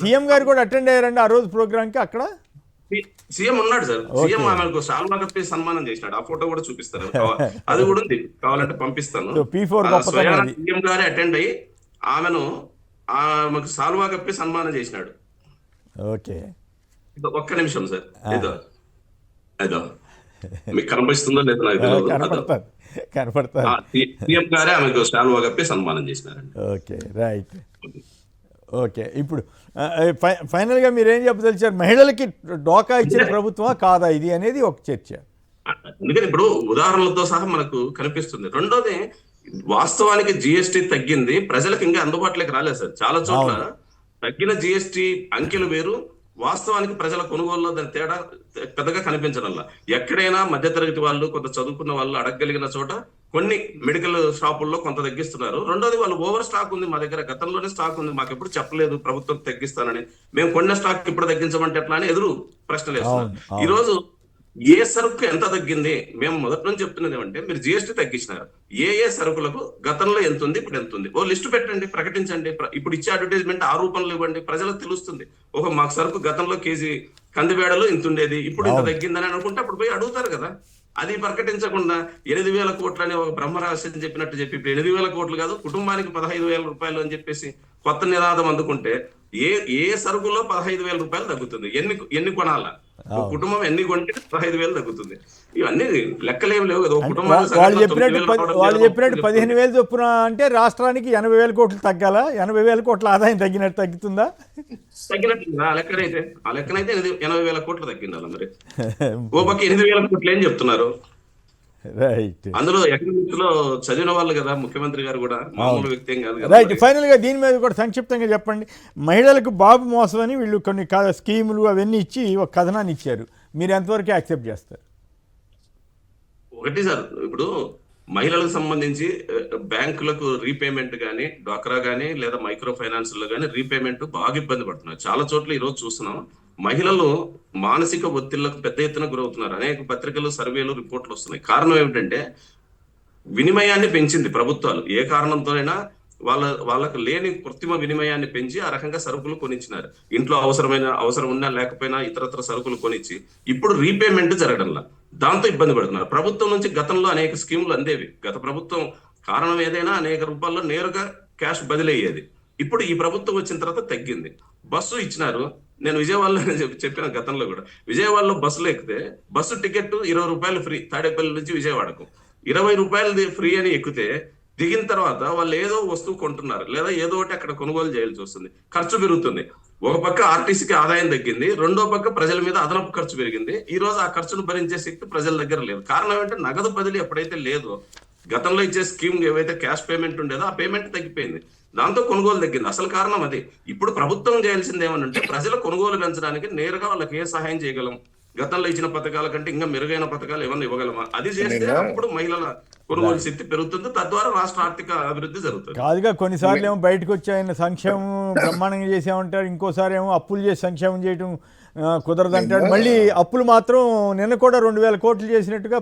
సీఎం గారు కూడా అటెండ్ అయ్యారండి ఆ రోజు ప్రోగ్రామ్ కి. అక్కడ సీఎం ఉన్నాడు సార్. సీఎం ఆమెకు శాల్వా కప్పి సన్మానం చేసినాడు. ఆ ఫోటో కూడా చూపిస్తారు, అది కూడా ఉంది, కావాలంటే పంపిస్తాను. సీఎం గారే అటెండ్ అయ్యి ఆమెకు శాల్వా కప్పి సన్మానం చేసినాడు. ఓకే, ఒక్క నిమిషం సార్. అదో మీకు కనిపిస్తుందో లేదో నాకు తెలియదు. అదో కనపడుతుంది. సీఎం గారే ఆమెకు శాలువా కప్పి సన్మానం చేసినారండి. Okay, right. ఓకే, ఇప్పుడు ఫైనల్గా మీరేం చెప్పదలిచారు? మహిళలకి డోకా ఇచ్చిన ప్రభుత్వమా కాదా ఇది అనేది ఒక చర్చ. అందుకని ఇప్పుడు ఉదాహరణలతో సహా మనకు కనిపిస్తుంది. రెండోది, వాస్తవానికి జిఎస్టీ తగ్గింది, ప్రజలకు ఇంకా అందుబాటులోకి రాలేదు సార్. చాలా చోట్ల తగ్గిన జిఎస్టీ అంకెలు వేరు, వాస్తవానికి ప్రజల కొనుగోలులో దాని తేడా పెద్దగా కనిపించడంలా. ఎక్కడైనా మధ్యతరగతి వాళ్ళు, కొంత చదువుకున్న వాళ్ళు అడగగలిగిన చోట కొన్ని మెడికల్ షాపుల్లో కొంత తగ్గిస్తున్నారు. రెండోది, వాళ్ళు ఓవర్ స్టాక్ ఉంది మా దగ్గర, గతంలోనే స్టాక్ ఉంది, మాకు ఎప్పుడు చెప్పలేదు ప్రభుత్వం తగ్గిస్తానని, మేము కొన్న స్టాక్ ఇప్పుడు తగ్గించమంటే ఎట్లా అని ఎదురు ప్రశ్నలు వేస్తున్నారు. ఈ రోజు ఏ సరుకు ఎంత తగ్గింది? మేము మొదటి నుంచి చెప్తున్నది ఏమంటే, మీరు జిఎస్టీ తగ్గించినారు, ఏ సరుకులకు గతంలో ఎంత ఉంది, ఇప్పుడు ఎంత ఉంది, ఓ లిస్టు పెట్టండి, ప్రకటించండి. ఇప్పుడు ఇచ్చే అడ్వర్టైజ్మెంట్ ఆ రూపంలో ఇవ్వండి, ప్రజలకు తెలుస్తుంది. మాకు సరుకు గతంలో కేజీ కందిబేడలు ఇంత ఉండేది, ఇప్పుడు ఇంత తగ్గిందని అనుకుంటే అప్పుడు పోయి అడుగుతారు కదా. అది ప్రకటించకుండా 8,000 కోట్లు అని ఒక బ్రహ్మరహస్యం చెప్పినట్టు చెప్పి, ఇప్పుడు 8,000 కోట్లు కాదు, కుటుంబానికి 15,000 రూపాయలు అని చెప్పేసి కొత్త నినాదం అందుకుంటే ఏ సరుకుల్లో 15,000 రూపాయలు తగ్గుతుంది? ఎన్ని కొనాలా? కుటుంబం ఎన్ని కొంటే 15,000 తగ్గుతుంది. ఇవన్నీ లెక్కలేమి లేవు కదా. వాళ్ళు చెప్పినట్టు 15,000 చొప్పున అంటే రాష్ట్రానికి 80,000 కోట్లు తగ్గాల. 80,000 కోట్ల ఆదాయం తగ్గుతుందా? తగ్గినట్టు ఆ లెక్కనైతే 80,000 కోట్లు తగ్గింది. అలా మరి ఓ పక్క 8,000 కోట్లు ఏం చెప్తున్నారు? రైట్. అందులో ఎకనామిక్స్ లో చదివిన వాళ్ళు కదా, ముఖ్యమంత్రి గారు కూడా మామూలు వ్యక్తి ఏం కాదు కదా. రైట్. ఫైనల్ గా దీని మీద కూడా సంక్షిప్తంగా చెప్పండి. మహిళలకు బాబు మోసం అని వీళ్ళు కొన్ని స్కీములు అవన్నీ ఇచ్చి ఒక కథనాన్ని ఇచ్చారు, మీరు ఎంతవరకు యాక్సెప్ట్ చేస్తారు? ఒకటి సార్, ఇప్పుడు మహిళలకు సంబంధించి బ్యాంకులకు రీపేమెంట్ కానీ, డ్వాక్రా కానీ లేదా మైక్రో ఫైనాన్స్ లో కానీ రీపేమెంట్ బాగా ఇబ్బంది పడుతున్నారు. చాలా చోట్ల ఈ రోజు చూస్తున్నాం, మహిళలు మానసిక ఒత్తిళ్లకు పెద్ద ఎత్తున గురవుతున్నారు. అనేక పత్రికలు, సర్వేలు, రిపోర్ట్లు వస్తున్నాయి. కారణం ఏమిటంటే, వినిమయాన్ని పెంచింది ప్రభుత్వాలు. ఏ కారణంతోనైనా వాళ్ళకు లేని కృత్రిమ వినిమయాన్ని పెంచి ఆ రకంగా సరుకులు కొనిచ్చినారు. ఇంట్లో అవసరం ఉన్నా లేకపోయినా ఇతరత్ర సరుకులు కొనిచ్చి ఇప్పుడు రీపేమెంట్ జరగడంలా, దాంతో ఇబ్బంది పడుతున్నారు. ప్రభుత్వం నుంచి గతంలో అనేక స్కీములు అందేవి. గత ప్రభుత్వం కారణం ఏదైనా అనేక రూపాల్లో నేరుగా క్యాష్ బదిలీ అయ్యేది. ఇప్పుడు ఈ ప్రభుత్వం వచ్చిన తర్వాత తగ్గింది. బస్సు ఇచ్చినారు. నేను విజయవాడలో చెప్పిన గతంలో కూడా, విజయవాడలో బస్సులో ఎక్కితే బస్సు టికెట్ 20 రూపాయలు ఫ్రీ, తాడేపల్లి నుంచి విజయవాడకు 20 రూపాయలు ఫ్రీ అని ఎక్కితే దిగిన తర్వాత వాళ్ళు ఏదో వస్తువు కొంటున్నారు, లేదా ఏదో ఒకటి అక్కడ కొనుగోలు చేయాల్సి వస్తుంది, ఖర్చు పెరుగుతుంది. ఒక పక్క ఆర్టీసీకి ఆదాయం తగ్గింది, రెండో పక్క ప్రజల మీద అదనపు ఖర్చు పెరిగింది. ఈ రోజు ఆ ఖర్చును భరించే శక్తి ప్రజల దగ్గర లేదు. కారణం ఏంటంటే, నగదు బదిలీ ఎప్పుడైతే లేదో, గతంలో ఇచ్చే స్కీమ్ ఏవైతే క్యాష్ పేమెంట్ ఉండేదో ఆ పేమెంట్ తగ్గిపోయింది, దాంతో కొనుగోలు తగ్గింది. అసలు కారణం అది. ఇప్పుడు ప్రభుత్వం చేయాల్సింది ఏమనంటే, ప్రజల కొనుగోలు పెంచడానికి నేరుగా వాళ్ళకి ఏ సహాయం చేయగలం, గతంలో ఇచ్చిన పథకాల కంటే ఇంకా మెరుగైన పథకాలు ఏమన్నా ఇవ్వగలమా, అది చేస్తే అప్పుడు మహిళల కొనుగోలు శక్తి పెరుగుతుంది, తద్వారా రాష్ట్ర ఆర్థిక అభివృద్ధి జరుగుతుంది. కాదుగా, కొన్నిసార్లు ఏమో బయటకు వచ్చి ఆయన సంక్షేమం బ్రహ్మాండంగా చేసామంటారు, ఇంకోసారి ఏమో అప్పులు చేసి సంక్షేమం చేయడం కుదరదంటాడు. మళ్ళీ అప్పులు మాత్రం నిన్న కూడా 2,000 కోట్లు చేసినట్టుగా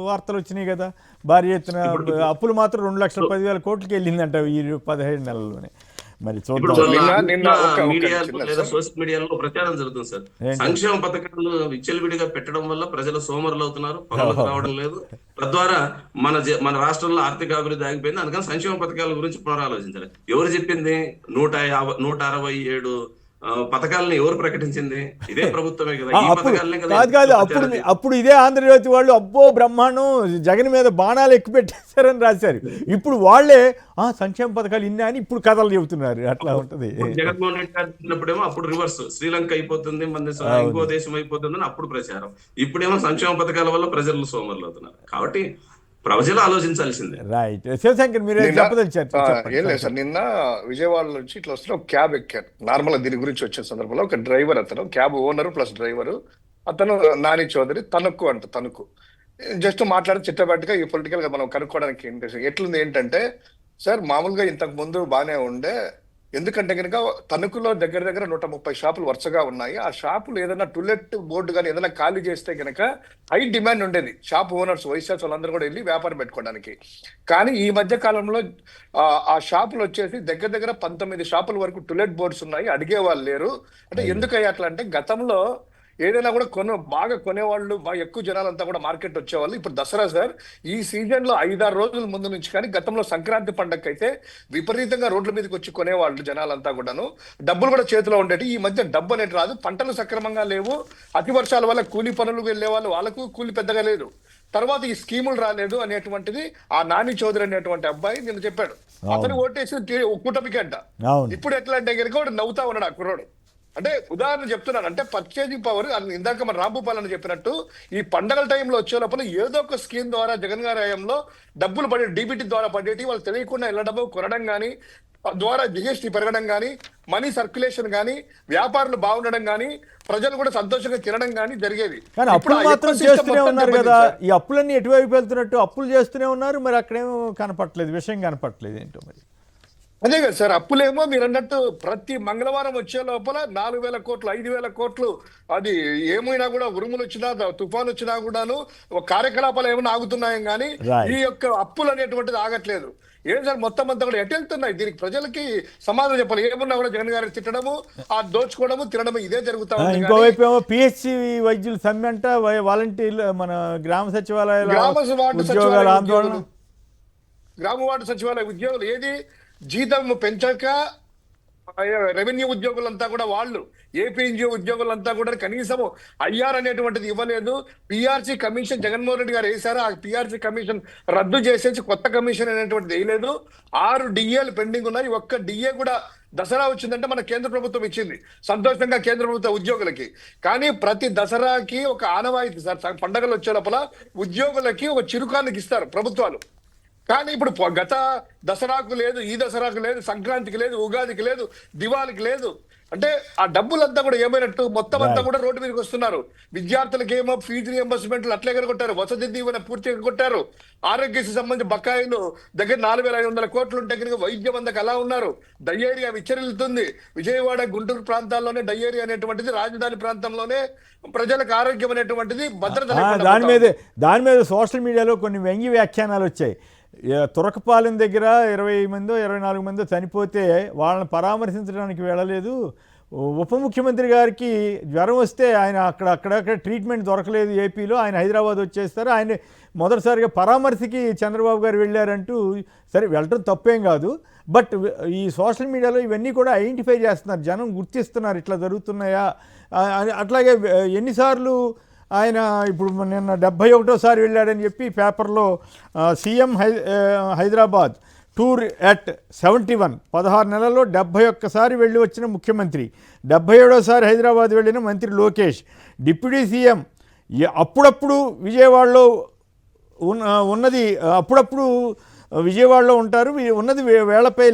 వార్తలు వచ్చినాయి కదా. భారీ ఎత్తున అప్పులు మాత్రం 2,10,000 కోట్లకి వెళ్ళిందంట ఈ 17 నెలల్లోనే. మరి లేదా సోషల్ మీడియాలో ప్రచారం జరుగుతుంది సార్, సంక్షేమ పథకాలు విచ్చలవిడిగా పెట్టడం వల్ల ప్రజలు సోమరులు అవుతున్నారు, పనులకు రావడం లేదు, తద్వారా మన రాష్ట్రంలో ఆర్థిక అభివృద్ధి ఆగిపోయింది. అందుకని సంక్షేమ పథకాల గురించి పునరాలోచించాలి. ఎవరు చెప్పింది? 157 పథకాలను ఎవరు ప్రకటించింది? ఇదే ప్రభుత్వమే కదా. ఈ పథకాలనే కాదు అప్పుడు ఇదే ఆంధ్రజ్యోతి వాళ్ళు అబ్బో బ్రహ్మాండం, జగన్ మీద బాణాలు ఎక్కువ పెట్టేశారని రాశారు. ఇప్పుడు వాళ్ళే సంక్షేమ పథకాలు ఇన్నా అని ఇప్పుడు కథలు చెబుతున్నారు. అట్లా ఉంటది. జగన్మోహన్ రెడ్డి గారు చెప్పినప్పుడేమో అప్పుడు రివర్స్, శ్రీలంక అయిపోతుంది, మన ఇంకో దేశం అయిపోతుంది అని అప్పుడు ప్రచారం. ఇప్పుడేమో సంక్షేమ పథకాల వల్ల ప్రజలు సోమరులు అవుతున్నారు. కాబట్టి ప్రజలు ఆలోచించాల్సిందే. రైట్. శివశంకర్, మీరు ఏం లేదు సార్, నిన్న విజయవాడ నుంచి ఇట్లా వస్తున్న ఒక క్యాబ్ ఎక్కారు. నార్మల్ దీని గురించి వచ్చే సందర్భంలో ఒక డ్రైవర్, అతను క్యాబ్ ఓనర్ ప్లస్ డ్రైవరు, అతను నాని చౌదరి, తణుకు జస్ట్ మాట్లాడి చిట్టబట్టుగా ఈ పొలిటికల్ గా మనం కనుక్కోవడానికి ఎట్లుంది ఏంటంటే, సార్ మామూలుగా ఇంతకు ముందు బాగానే ఉండే, ఎందుకంటే కనుక తణుకులో దగ్గర 130 షాపులు వరుసగా ఉన్నాయి. ఆ షాపులు ఏదైనా టులెట్ బోర్డు కానీ ఏదైనా ఖాళీ చేస్తే కనుక హై డిమాండ్ ఉండేది. షాప్ ఓనర్స్, వైశాస్ వాళ్ళందరూ కూడా వెళ్ళి వ్యాపారం పెట్టుకోవడానికి. కానీ ఈ మధ్య కాలంలో ఆ షాపులు వచ్చేసి దగ్గర 19 షాపుల వరకు టులెట్ బోర్డ్స్ ఉన్నాయి, అడిగే వాళ్ళు లేరు. అంటే ఎందుకయ్యా అట్లా అంటే, గతంలో ఏదైనా కూడా బాగా కొనేవాళ్ళు, బాగా ఎక్కువ జనాలంతా కూడా మార్కెట్ వచ్చేవాళ్ళు. ఇప్పుడు దసరా సార్, ఈ సీజన్ లో 5-6 రోజుల ముందు నుంచి, కానీ గతంలో సంక్రాంతి పండగకి అయితే విపరీతంగా రోడ్ల మీదకి వచ్చి కొనేవాళ్ళు జనాలంతా కూడాను. డబ్బులు కూడా చేతిలో ఉండేటి. ఈ మధ్య డబ్బు అనేది రాదు, పంటలు సక్రమంగా లేవు, అతి వర్షాల వల్ల కూలి పనులు వెళ్లే వాళ్ళు, వాళ్ళకు కూలి పెద్దగా లేదు. తర్వాత ఈ స్కీములు రాలేదు అనేటువంటిది ఆ నాని చౌదరి అనేటువంటి అబ్బాయి నిన్న చెప్పాడు. అతను ఓటేసి కూటమికి అంట. ఇప్పుడు ఎట్లా అంటే కనుక వాడు నవ్వుతా ఉన్నాడు ఆ కుర్రోడు. అంటే ఉదాహరణ చెప్తున్నాను, అంటే పర్చేజింగ్ పవర్ ఇందాక మన రాంభూపాల్ అని చెప్పినట్టు ఈ పండగల టైంలో వచ్చే లోపల ఏదో ఒక స్కీమ్ ద్వారా జగన్ గారి హయాంలో డబ్బులు పడే, డీబీటీ ద్వారా పడేటి, వాళ్ళు తెలియకుండా వెళ్ళడం, కొనడం కానీ, ద్వారా జిఎస్టీ పెరగడం కానీ, మనీ సర్క్యులేషన్ కానీ, వ్యాపారులు బాగుండడం కానీ, ప్రజలు కూడా సంతోషంగా తినడం కానీ జరిగేది. కానీ అప్పులు మాత్రం చేస్తూనే ఉన్నారు కదా. ఈ అప్పులన్నీ ఎటువైపు వెళ్తున్నట్టు అప్పులు చేస్తూనే ఉన్నారు, మరి అక్కడేమో కనపట్లేదు, విషయం కనపట్లేదు ఏంటో మరి. అదే కదా సార్, అప్పులేమో మీరు అన్నట్టు ప్రతి మంగళవారం వచ్చే లోపల 4,000 కోట్లు 5,000 కోట్లు, అది ఏమైనా కూడా ఉరుములు వచ్చినా, తుఫాను వచ్చినా కూడాను కార్యకలాపాలు ఏమైనా ఆగుతున్నాయి కానీ ఈ యొక్క అప్పులు అనేటువంటిది ఆగట్లేదు. ఏం సార్, మొత్తం అంతా కూడా ఎటు వెళ్తున్నాయి? దీనికి ప్రజలకి సమాధానం చెప్పాలి. ఏమున్నా కూడా జగన్ గారిని తిట్టడము, ఆ దోచుకోవడము, తినడము, ఇదే జరుగుతా ఉంది. ఇంకోవైపు ఏమో పిహెచ్సి వైద్యులు సమ్మె అంట, వాలంటీర్లు, మన గ్రామ సచివాలయాల ఉద్యోగాల ఆందోళన, గ్రామ వార్డు సచివాలయ ఉద్యోగులు ఏది జీతం పెంచాక రెవెన్యూ ఉద్యోగులంతా కూడా, వాళ్ళు ఏపీఎన్జిఓ ఉద్యోగులంతా కూడా కనీసము ఐఆర్ అనేటువంటిది ఇవ్వలేదు. పిఆర్సీ కమిషన్ జగన్మోహన్ రెడ్డి గారు వేశారు, ఆ పిఆర్సీ కమిషన్ రద్దు చేసేసి కొత్త కమిషన్ అనేటువంటిది వేయలేదు. 6 డిఏలు పెండింగ్ ఉన్నాయి. ఒక్క డిఏ కూడా దసరా వచ్చిందంటే మన కేంద్ర ప్రభుత్వం ఇచ్చింది, సంతోషంగా కేంద్ర ప్రభుత్వ ఉద్యోగులకి. కానీ ప్రతి దసరాకి ఒక ఆనవాయితీ సార్, పండగలు వచ్చే లోపల ఉద్యోగులకి ఒక చిరుకానికి ఇస్తారు ప్రభుత్వాలు. కానీ ఇప్పుడు గత దసరాకు లేదు, ఈ దసరాకు లేదు, సంక్రాంతికి లేదు, ఉగాదికి లేదు, దివాళికి లేదు. అంటే ఆ డబ్బులంతా కూడా ఏమైనట్టు, మొత్తం అంతా కూడా రోడ్డు మీదకి వస్తున్నారు. విద్యార్థులకు ఏమో ఫీజు రియంబర్స్మెంట్లు అట్లే కొట్టారు, వసతి దీవెన పూర్తిగా కొట్టారు, ఆరోగ్యశ్రీ సంబంధించి బకాయిలు దగ్గర 4,500 కోట్లు ఉంటే కనుక వైద్యం అందక అలా ఉన్నారు. డయేరియా విచ్చరిల్లుతుంది. విజయవాడ, గుంటూరు ప్రాంతాల్లోనే డయేరియా అనేటువంటిది, రాజధాని ప్రాంతంలోనే ప్రజలకు ఆరోగ్యం అనేటువంటిది భద్రత. దాని మీద సోషల్ మీడియాలో కొన్ని వ్యంగ్య వ్యాఖ్యానాలు వచ్చాయి. తురకపాలెం దగ్గర 20 మందో 24 మందో చనిపోతే వాళ్ళని పరామర్శించడానికి వెళ్ళలేదు. ఉప ముఖ్యమంత్రి గారికి జ్వరం వస్తే ఆయన అక్కడక్కడ ట్రీట్మెంట్ దొరకలేదు ఏపీలో, ఆయన హైదరాబాద్ వచ్చేస్తారు, ఆయన మొదటిసారిగా పరామర్శకి చంద్రబాబు గారు వెళ్ళారంటూ. సరే, వెళ్ళటం తప్పేం కాదు, బట్ ఈ సోషల్ మీడియాలో ఇవన్నీ కూడా ఐడెంటిఫై చేస్తున్నారు, జనం గుర్తిస్తున్నారు ఇట్లా జరుగుతున్నాయా. అట్లాగే ఎన్నిసార్లు ఆయన ఇప్పుడు నిన్న 71వ వెళ్ళాడని చెప్పి పేపర్లో సీఎం హైదరాబాద్ టూర్ ఎట్ 71, 16 నెలల్లో 71 వెళ్ళి వచ్చిన ముఖ్యమంత్రి, 77వ హైదరాబాద్ వెళ్ళిన మంత్రి లోకేష్, డిప్యూటీ సీఎం అప్పుడప్పుడు విజయవాడలో ఉన్నది, అప్పుడప్పుడు విజయవాడలో ఉంటారు, ఉన్నది వేళపై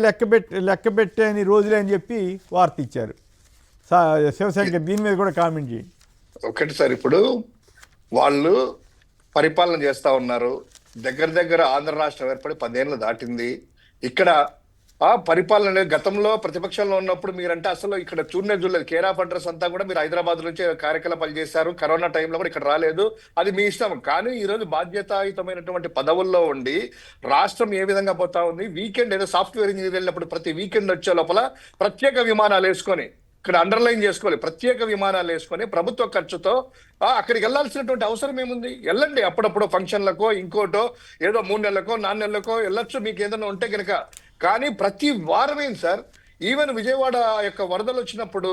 లెక్కబెట్టే అని రోజులే అని చెప్పి వార్త ఇచ్చారు. శివశంకర్ దీని మీద కూడా కామెంట్ చేయండి. ఒకటి సార్, ఇప్పుడు వాళ్ళు పరిపాలన చేస్తా ఉన్నారు, దగ్గర ఆంధ్ర రాష్ట్రం ఏర్పడి 10 ఏళ్ళు దాటింది. ఇక్కడ ఆ పరిపాలన గతంలో ప్రతిపక్షంలో ఉన్నప్పుడు మీరంటే అసలు ఇక్కడ చూడలేదు. కేర్ ఆఫ్ అడ్రస్ అంతా కూడా మీరు హైదరాబాద్ నుంచి కార్యకలాపాలు చేశారు, కరోనా టైంలో కూడా ఇక్కడ రాలేదు, అది మీ ఇష్టం. కానీ ఈ రోజు బాధ్యతాయుతమైనటువంటి పదవుల్లో ఉండి రాష్ట్రం ఏ విధంగా పోతా ఉంది, వీకెండ్ ఏదో సాఫ్ట్వేర్ ఇంజనీర్ వెళ్ళినప్పుడు ప్రతి వీకెండ్ వచ్చే లోపల ప్రత్యేక విమానాలు వేసుకొని, ఇక్కడ అండర్లైన్ చేసుకోవాలి, ప్రత్యేక విమానాలు వేసుకొని ప్రభుత్వ ఖర్చుతో అక్కడికి వెళ్లాల్సినటువంటి అవసరం ఏముంది? వెళ్ళండి, అప్పుడప్పుడు ఫంక్షన్లకో ఇంకోటో ఏదో 3 నెలలకో 4 నెలలకో వెళ్ళొచ్చు మీకు ఏదైనా ఉంటే కనుక. కానీ ప్రతి వారం ఏంటి సార్, ఈవెన్ విజయవాడ యొక్క వరదలు వచ్చినప్పుడు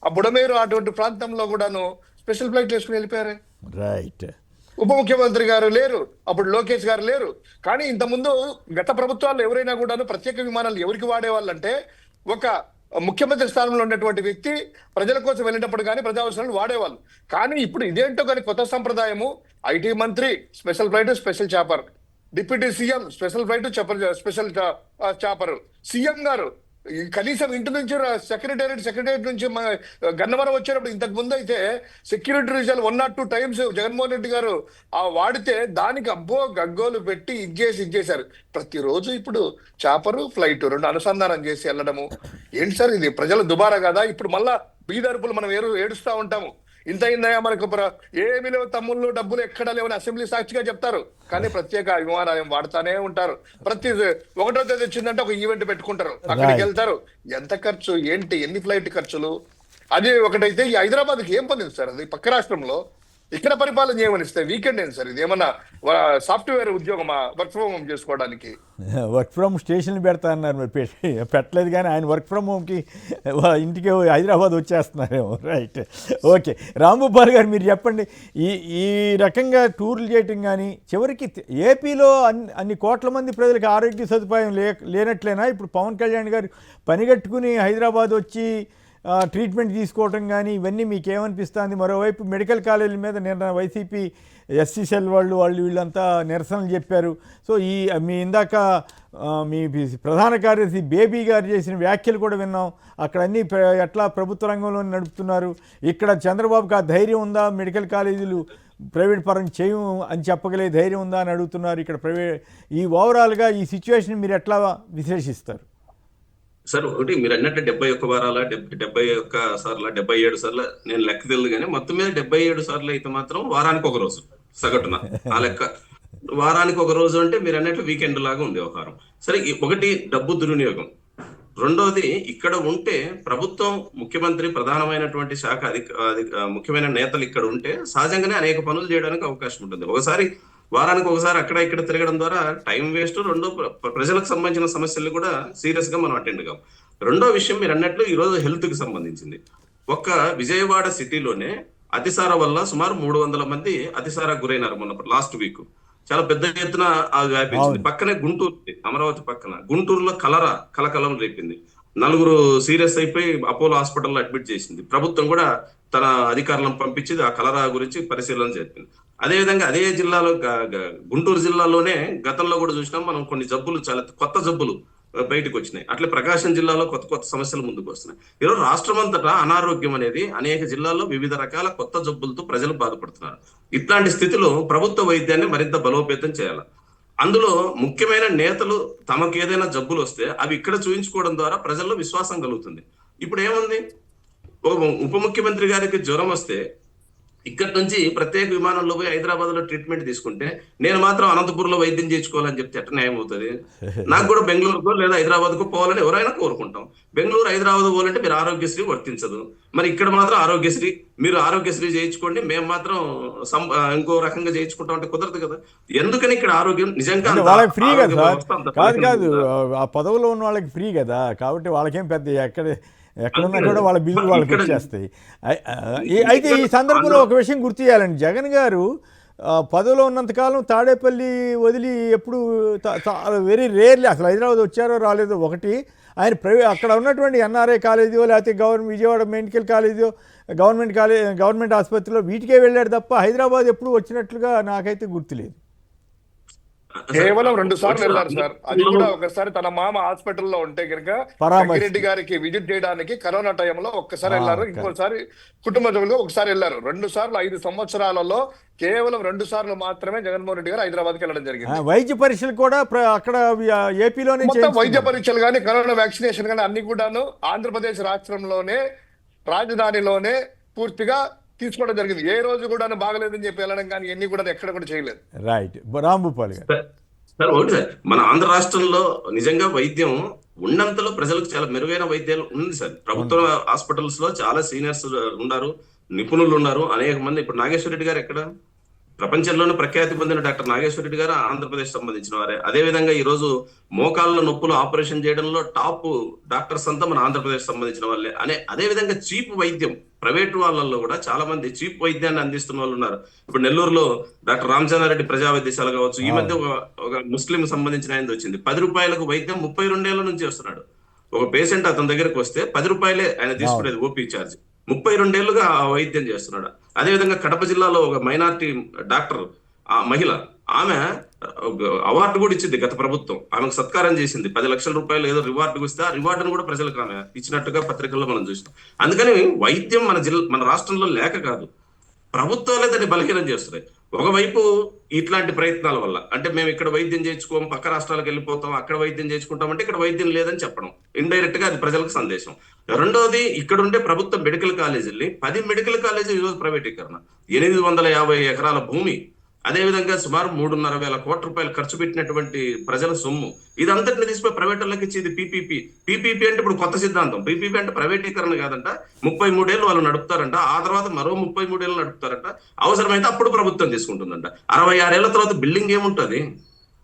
ఆ బుడమేరు అటువంటి ప్రాంతంలో కూడాను స్పెషల్ ఫ్లైట్ వేసుకుని వెళ్ళిపోయారు. రైట్. ఉప ముఖ్యమంత్రి గారు లేరు, అప్పుడు లోకేష్ గారు లేరు. కానీ ఇంతకుముందు గత ప్రభుత్వాల్లో ఎవరైనా కూడాను ప్రత్యేక విమానాలు ఎవరికి వాడేవాళ్ళంటే, ఒక ముఖ్యమంత్రి స్థానంలో ఉన్నటువంటి వ్యక్తి ప్రజల కోసం వెళ్ళినప్పుడు కానీ ప్రజా అవసరాలు వాడేవాళ్ళు. కానీ ఇప్పుడు ఇదేంటో కానీ కొత్త సంప్రదాయము, ఐటీ మంత్రి special flight special chopper, deputy CM special flight special chopper, CM గారు కనీసం ఇంటి నుంచి సెక్రటేరియట్ నుంచి గన్నవరం వచ్చేటప్పుడు ఇంతకు ముందు అయితే security reason 1 or 2 times Jaganmohan Reddy గారు వాడితే దానికి అబ్బో గగ్గోలు పెట్టి ఇచ్చేశారు. ప్రతిరోజు ఇప్పుడు చాపరు ఫ్లైట్ 2 అనుసంధానం చేసి వెళ్ళడము ఏంటి సార్? ఇది ప్రజల దుబారా కదా. ఇప్పుడు మళ్ళా బీదరుపులు మనం ఏడుస్తా ఉంటాము, ఇంత అయిందయా మనకు ఏమి లేవు తమ్ముళ్ళు, డబ్బులు ఎక్కడా లేవని అసెంబ్లీ సాక్షిగా చెప్తారు. కానీ ప్రత్యేక విమానాలు వాడుతానే ఉంటారు. ప్రతి 1వ తేదీ వచ్చిందంటే ఒక ఈవెంట్ పెట్టుకుంటారు, అక్కడికి వెళ్తారు. ఎంత ఖర్చు ఏంటి, ఎన్ని ఫ్లైట్ ఖర్చులు? అది ఒకటైతే ఈ హైదరాబాద్కి ఏం పని ఉంది సార్? అది పక్క రాష్ట్రంలో ఇక్కడ పరిపాలన చేయమనిస్తే వీకెండ్ ఏంటి సార్? ఇది ఏమన్నా సాఫ్ట్వేర్ ఉద్యోగమా వర్క్ ఫ్రమ్ హోమ్ చేసుకోవడానికి? వర్క్ ఫ్రమ్ స్టేషన్లు పెడతా అన్నారు, మరి పెట్టలేదు. కానీ ఆయన వర్క్ ఫ్రమ్ హోమ్కి ఇంటికి హైదరాబాద్ వచ్చేస్తున్నారేమో. Right, okay. రాంభూపాల్ గారు మీరు చెప్పండి, ఈ రకంగా టూర్లు చేయటం కానీ చివరికి ఏపీలో అన్ని కోట్ల మంది ప్రజలకు ఆరోగ్య సదుపాయం లేనట్లేనా? ఇప్పుడు పవన్ కళ్యాణ్ గారు పనిగట్టుకుని హైదరాబాద్ వచ్చి ట్రీట్మెంట్ తీసుకోవటం కానీ ఇవన్నీ మీకు ఏమనిపిస్తుంది? మరోవైపు మెడికల్ కాలేజీల మీద నిన్న వైసీపీ ఎస్సీ సెల్ వీళ్ళంతా నిరసనలు చెప్పారు. సో మీ ఇందాక మీ ప్రధాన కార్యదర్శి బేబీ గారు చేసిన వ్యాఖ్యలు కూడా విన్నాం. అక్కడ అన్నీ ఎట్లా ప్రభుత్వ రంగంలో నడుపుతున్నారు, ఇక్కడ చంద్రబాబుకి ఆ ధైర్యం ఉందా? మెడికల్ కాలేజీలు ప్రైవేట్ పరం చేయము అని చెప్పగలిగే ధైర్యం ఉందా అని అడుగుతున్నారు. ఇక్కడ ఈ ఓవరాల్గా ఈ సిచ్యువేషన్ మీరు ఎట్లా విశ్లేషిస్తారు? సార్, ఒకటి మీరు అన్నట్టు 71 వారాల 71 సార్ల 77 సార్లు నేను లెక్క తెలియదు, కానీ మొత్తం మీద 77 సార్లు అయితే మాత్రం వారానికి ఒక రోజు సగటున ఆ లెక్క. వారానికి ఒక రోజు అంటే మీరు అన్నట్లు వీకెండ్ లాగా ఉంది వ్యవహారం. సరే, ఒకటి డబ్బు దుర్వినియోగం, రెండోది ఇక్కడ ఉంటే ప్రభుత్వం, ముఖ్యమంత్రి, ప్రధానమైనటువంటి శాఖ ముఖ్యమైన నేతలు ఇక్కడ ఉంటే సహజంగానే అనేక పనులు చేయడానికి అవకాశం ఉంటుంది. ఒకసారి వారానికి ఒకసారి అక్కడ ఇక్కడ తిరగడం ద్వారా టైం వేస్ట్, రెండో ప్రజలకు సంబంధించిన సమస్యలు కూడా సీరియస్ గా మనం అటెండ్ కాం. రెండో విషయం మీరు అన్నట్లు ఈ రోజు హెల్త్ కి సంబంధించింది. ఒక్క విజయవాడ సిటీలోనే అతిసార వల్ల సుమారు 300 మంది అతిసారకు గురైనారు మొన్న లాస్ట్ వీక్. చాలా పెద్ద ఎత్తున వ్యాపించింది. పక్కనే గుంటూరు, అమరావతి పక్కన గుంటూరులో కలకలం రేపింది. 4 సీరియస్ అయిపోయి అపోలో హాస్పిటల్లో అడ్మిట్ చేసింది. ప్రభుత్వం కూడా తన అధికారులను పంపించి ఆ కలరా గురించి పరిశీలన జరిపింది. అదేవిధంగా అదే జిల్లాలో గుంటూరు జిల్లాలోనే గతంలో కూడా చూసినాం మనం, కొన్ని జబ్బులు, చాలా కొత్త జబ్బులు బయటకు వచ్చినాయి. అట్లే ప్రకాశం జిల్లాలో కొత్త సమస్యలు ముందుకు వస్తున్నాయి. ఈరోజు రాష్ట్రం అంతటా అనారోగ్యం అనేది అనేక జిల్లాల్లో వివిధ రకాల కొత్త జబ్బులతో ప్రజలు బాధపడుతున్నారు. ఇట్లాంటి స్థితిలో ప్రభుత్వ వైద్యాన్ని మరింత బలోపేతం చేయాలి. అందులో ముఖ్యమైన నేతలు తమకు ఏదైనా జబ్బులు వస్తే అవి ఇక్కడ చూయించుకోవడం ద్వారా ప్రజల్లో విశ్వాసం కలుగుతుంది. ఇప్పుడు ఏముంది, ఒక ఉప ముఖ్యమంత్రి గారికి జ్వరం వస్తే ఇక్కడి నుంచి ప్రత్యేక విమానంలో పోయి హైదరాబాద్ లో ట్రీట్మెంట్ తీసుకుంటే నేను మాత్రం అనంతపురంలో వైద్యం చేయించుకోవాలని చెప్తే ఎట్లా న్యాయం అవుతుంది? నాకు కూడా బెంగళూరుకో లేదా హైదరాబాద్కో పోవాలని ఎవరైనా కోరుకుంటాం. బెంగళూరు, హైదరాబాద్ పోవాలంటే మీరు ఆరోగ్యశ్రీ వర్తించదు. మరి ఇక్కడ మాత్రం ఆరోగ్యశ్రీ, మీరు ఆరోగ్యశ్రీ చేయించుకోండి, మేము మాత్రం ఇంకో రకంగా చేయించుకుంటాం అంటే కుదరదు కదా. ఎందుకని ఇక్కడ ఆరోగ్యం నిజంగా వాళ్ళకి ఫ్రీ కదా? కాదు, ఆ పదవిలో ఉన్న వాళ్ళకి ఫ్రీ కదా, కాబట్టి వాళ్ళకేం పెద్ద ఎక్కడున్నా కూడా వాళ్ళ బిల్లు వాళ్ళకి వచ్చేస్తాయి. అయితే ఈ సందర్భంలో ఒక విషయం గుర్తు చేయాలండి, జగన్ గారు పదవిలో ఉన్నంతకాలం తాడేపల్లి వదిలి ఎప్పుడు వెరీ రేర్లీ అసలు హైదరాబాద్ వచ్చారో రాలేదో. ఒకటి ఆయన అక్కడ ఉన్నటువంటి ఎన్ఆర్ఐ కాలేజీయో లేకపోతే విజయవాడ మెడికల్ కాలేజీయో గవర్నమెంట్ ఆసుపత్రిలో వీటికే వెళ్ళాడు తప్ప హైదరాబాద్ ఎప్పుడు వచ్చినట్లుగా నాకైతే గుర్తులేదు. కేవలం 2 సార్లు వెళ్ళారు సార్. అది కూడా ఒకసారి తన మామ హాస్పిటల్లో ఉంటే కనుక రెడ్డి గారికి విజిట్ చేయడానికి కరోనా టైంలో ఒక్కసారి వెళ్ళారు, ఇంకోసారి కుటుంబ సభ్యులుగా ఒకసారి వెళ్ళారు. 2 సార్లు 5 సంవత్సరాలలో కేవలం 2 సార్లు మాత్రమే జగన్మోహన్ రెడ్డి గారు హైదరాబాద్కి వెళ్ళడం జరిగింది. వైద్య పరీక్షలు కూడా అక్కడ ఏపీలోనే వైద్య పరీక్షలు కానీ కరోనా వ్యాక్సినేషన్ కానీ అన్ని కూడాను ఆంధ్రప్రదేశ్ రాష్ట్రంలోనే రాజధానిలోనే పూర్తిగా తీసుకోవడం జరిగింది. ఏ రోజు కూడా బాగలేదని చెప్పి వెళ్ళడం కానీ ఎన్ని కూడా ఎక్కడ కూడా చేయలేదు. రైట్, రాంభూపాల్ గారు. సార్, ఒకటి సార్, మన ఆంధ్ర రాష్ట్రంలో నిజంగా వైద్యం ఉన్నంతలో ప్రజలకు చాలా మెరుగైన వైద్యాలు ఉంది సార్. ప్రభుత్వ హాస్పిటల్స్ లో చాలా సీనియర్స్ ఉన్నారు, నిపుణులు ఉన్నారు, అనేక మంది. ఇప్పుడు నాగేశ్వర రెడ్డి గారు ఎక్కడ, ప్రపంచంలోనే ప్రఖ్యాతి పొందిన డాక్టర్ నాగేశ్వర రెడ్డి గారు ఆంధ్రప్రదేశ్ సంబంధించిన వారే. అదేవిధంగా ఈ రోజు మోకాళ్ళ నొప్పులు ఆపరేషన్ చేయడంలో టాప్ డాక్టర్స్ అంతా మన ఆంధ్రప్రదేశ్ సంబంధించిన వాళ్ళే. అదేవిధంగా చీప్ వైద్యం ప్రైవేట్ వాళ్ళల్లో కూడా చాలా మంది చీప్ వైద్యాన్ని అందిస్తున్న వాళ్ళు ఉన్నారు. ఇప్పుడు నెల్లూరులో డాక్టర్ రామచంద్రారెడ్డి ప్రజా వైద్యశాల కావచ్చు, ఈ మధ్య ఒక ముస్లిం సంబంధించిన ఆయన వచ్చింది. 10 రూపాయలకు వైద్యం 32 ఏళ్ల నుంచి వస్తున్నాడు. ఒక పేషెంట్ అతని దగ్గరకు వస్తే 10 రూపాయలే ఆయన తీసుకునేది ఓపీ ఛార్జ్. 32 ఏళ్లుగా వైద్యం చేస్తున్నాడు. అదేవిధంగా కడప జిల్లాలో ఒక మైనార్టీ డాక్టర్, ఆ మహిళ, ఆమె అవార్డు కూడా ఇచ్చింది గత ప్రభుత్వం. ఆమెకు సత్కారం చేసింది, 10 లక్షల రూపాయలు ఏదో రివార్డు ఇస్తే ఆ రివార్డును కూడా ప్రజలకు ఆమె ఇచ్చినట్టుగా పత్రికల్లో మనం చూసినాం. అందుకని వైద్యం మన రాష్ట్రంలో లేక కాదు, ప్రభుత్వాలే దాన్ని బలహీనం చేస్తున్నాయి. ఒకవైపు ఇట్లాంటి ప్రయత్నాల వల్ల, అంటే మేము ఇక్కడ వైద్యం చేయించుకోం, పక్క రాష్ట్రాలకు వెళ్ళిపోతాం, అక్కడ వైద్యం చేయించుకుంటాం అంటే ఇక్కడ వైద్యం లేదని చెప్పడం, ఇండైరెక్ట్ గా అది ప్రజలకు సందేశం. రెండోది, ఇక్కడ ఉండే ప్రభుత్వ మెడికల్ కాలేజీల్ని 10 మెడికల్ కాలేజీలు ఈరోజు ప్రైవేటీకరణ. 850 ఎకరాల భూమి అదేవిధంగా సుమారు 3,500 కోట్ల రూపాయలు ఖర్చు పెట్టినటువంటి ప్రజల సొమ్ము ఇదంతటిని తీసిపోయి ప్రైవేట్ వాళ్ళకి ఇచ్చేది పీపీపీ. పీపీపీ అంటే ఇప్పుడు కొత్త సిద్ధాంతం. పీపీపీ అంటే ప్రైవేటీకరణ కాదంట, 33 ఏళ్ళు వాళ్ళు నడుపుతారంట, ఆ తర్వాత మరో 33 ఏళ్ళు నడుపుతారంట, అవసరమైతే అప్పుడు ప్రభుత్వం తీసుకుంటుందంట. 66 ఏళ్ల తర్వాత బిల్డింగ్ ఏముంటది?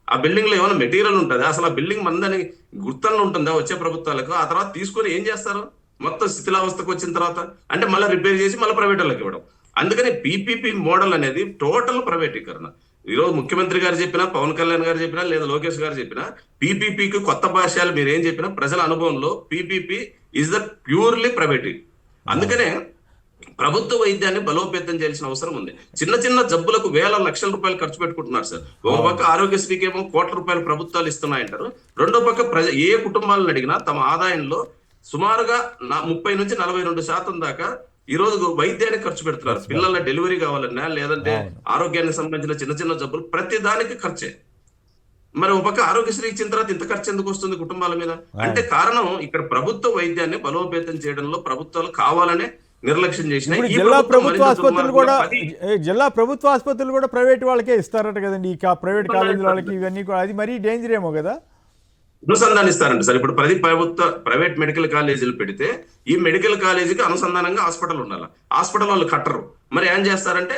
ఆ బిల్డింగ్ లో ఏమైనా మెటీరియల్ ఉంటుంది? అసలు ఆ బిల్డింగ్ మందని గుర్తంలో ఉంటుందా వచ్చే ప్రభుత్వాలకు? ఆ తర్వాత తీసుకొని ఏం చేస్తారు? మొత్తం శిథిలావస్థకు వచ్చిన తర్వాత అంటే మళ్ళీ రిపేర్ చేసి మళ్ళీ ప్రైవేట్ వాళ్ళకి ఇవ్వడం. అందుకని పీపీపీ మోడల్ అనేది టోటల్ ప్రైవేటీకరణ. ఈరోజు ముఖ్యమంత్రి గారు చెప్పినా, పవన్ కళ్యాణ్ గారు చెప్పినా, లేదా లోకేష్ గారు చెప్పినా, పీపీపీకి కొత్త భాష్యాలు మీరు ఏం చెప్పినా ప్రజల అనుభవంలో PPP is the purely private. అందుకనే ప్రభుత్వ వైద్యాన్ని బలోపేతం చేయాల్సిన అవసరం ఉంది. చిన్న చిన్న జబ్బులకు వేల లక్షల రూపాయలు ఖర్చు పెట్టుకుంటున్నారు సార్. ఒక పక్క ఆరోగ్యశ్రీకి ఏమో కోట్ల రూపాయలు ప్రభుత్వాలు ఇస్తున్నాయంటారు, రెండో పక్క ఏ కుటుంబాలను అడిగినా తమ ఆదాయంలో సుమారుగా 30 నుంచి 42% దాకా ఈ రోజు వైద్యానికి ఖర్చు పెడుతున్నారు. పిల్లల డెలివరీ కావాలన్నా, లేదంటే ఆరోగ్యానికి సంబంధించిన చిన్న చిన్న జబ్బులు ప్రతి దానికి ఖర్చే. మరి ఒక పక్క ఆరోగ్యశ్రీ ఇచ్చిన తర్వాత ఇంత ఖర్చు ఎందుకు వస్తుంది కుటుంబాల మీద? అంటే కారణం ఇక్కడ ప్రభుత్వ వైద్యాన్ని బలోపేతం చేయడంలో ప్రభుత్వాలు కావాలనే నిర్లక్ష్యం చేసినాయి. ఇప్పుడు జిల్లా ప్రభుత్వ ఆసుపత్రులు కూడా ప్రైవేట్ వాళ్ళకే ఇస్తారట కదండి, ఈ ప్రైవేట్ కాలేజీల వాళ్ళకి ఇవన్నీ కూడా. అది మరీ డేంజర్ ఏమో కదా? అనుసంధానిస్తారంట సార్. ఇప్పుడు ప్రైవేట్ మెడికల్ కాలేజీలు పెడితే ఈ మెడికల్ కాలేజీకి అనుసంధానంగా హాస్పిటల్ ఉండాలి. హాస్పిటల్ వాళ్ళు కట్టరు. మరి ఏం చేస్తారంటే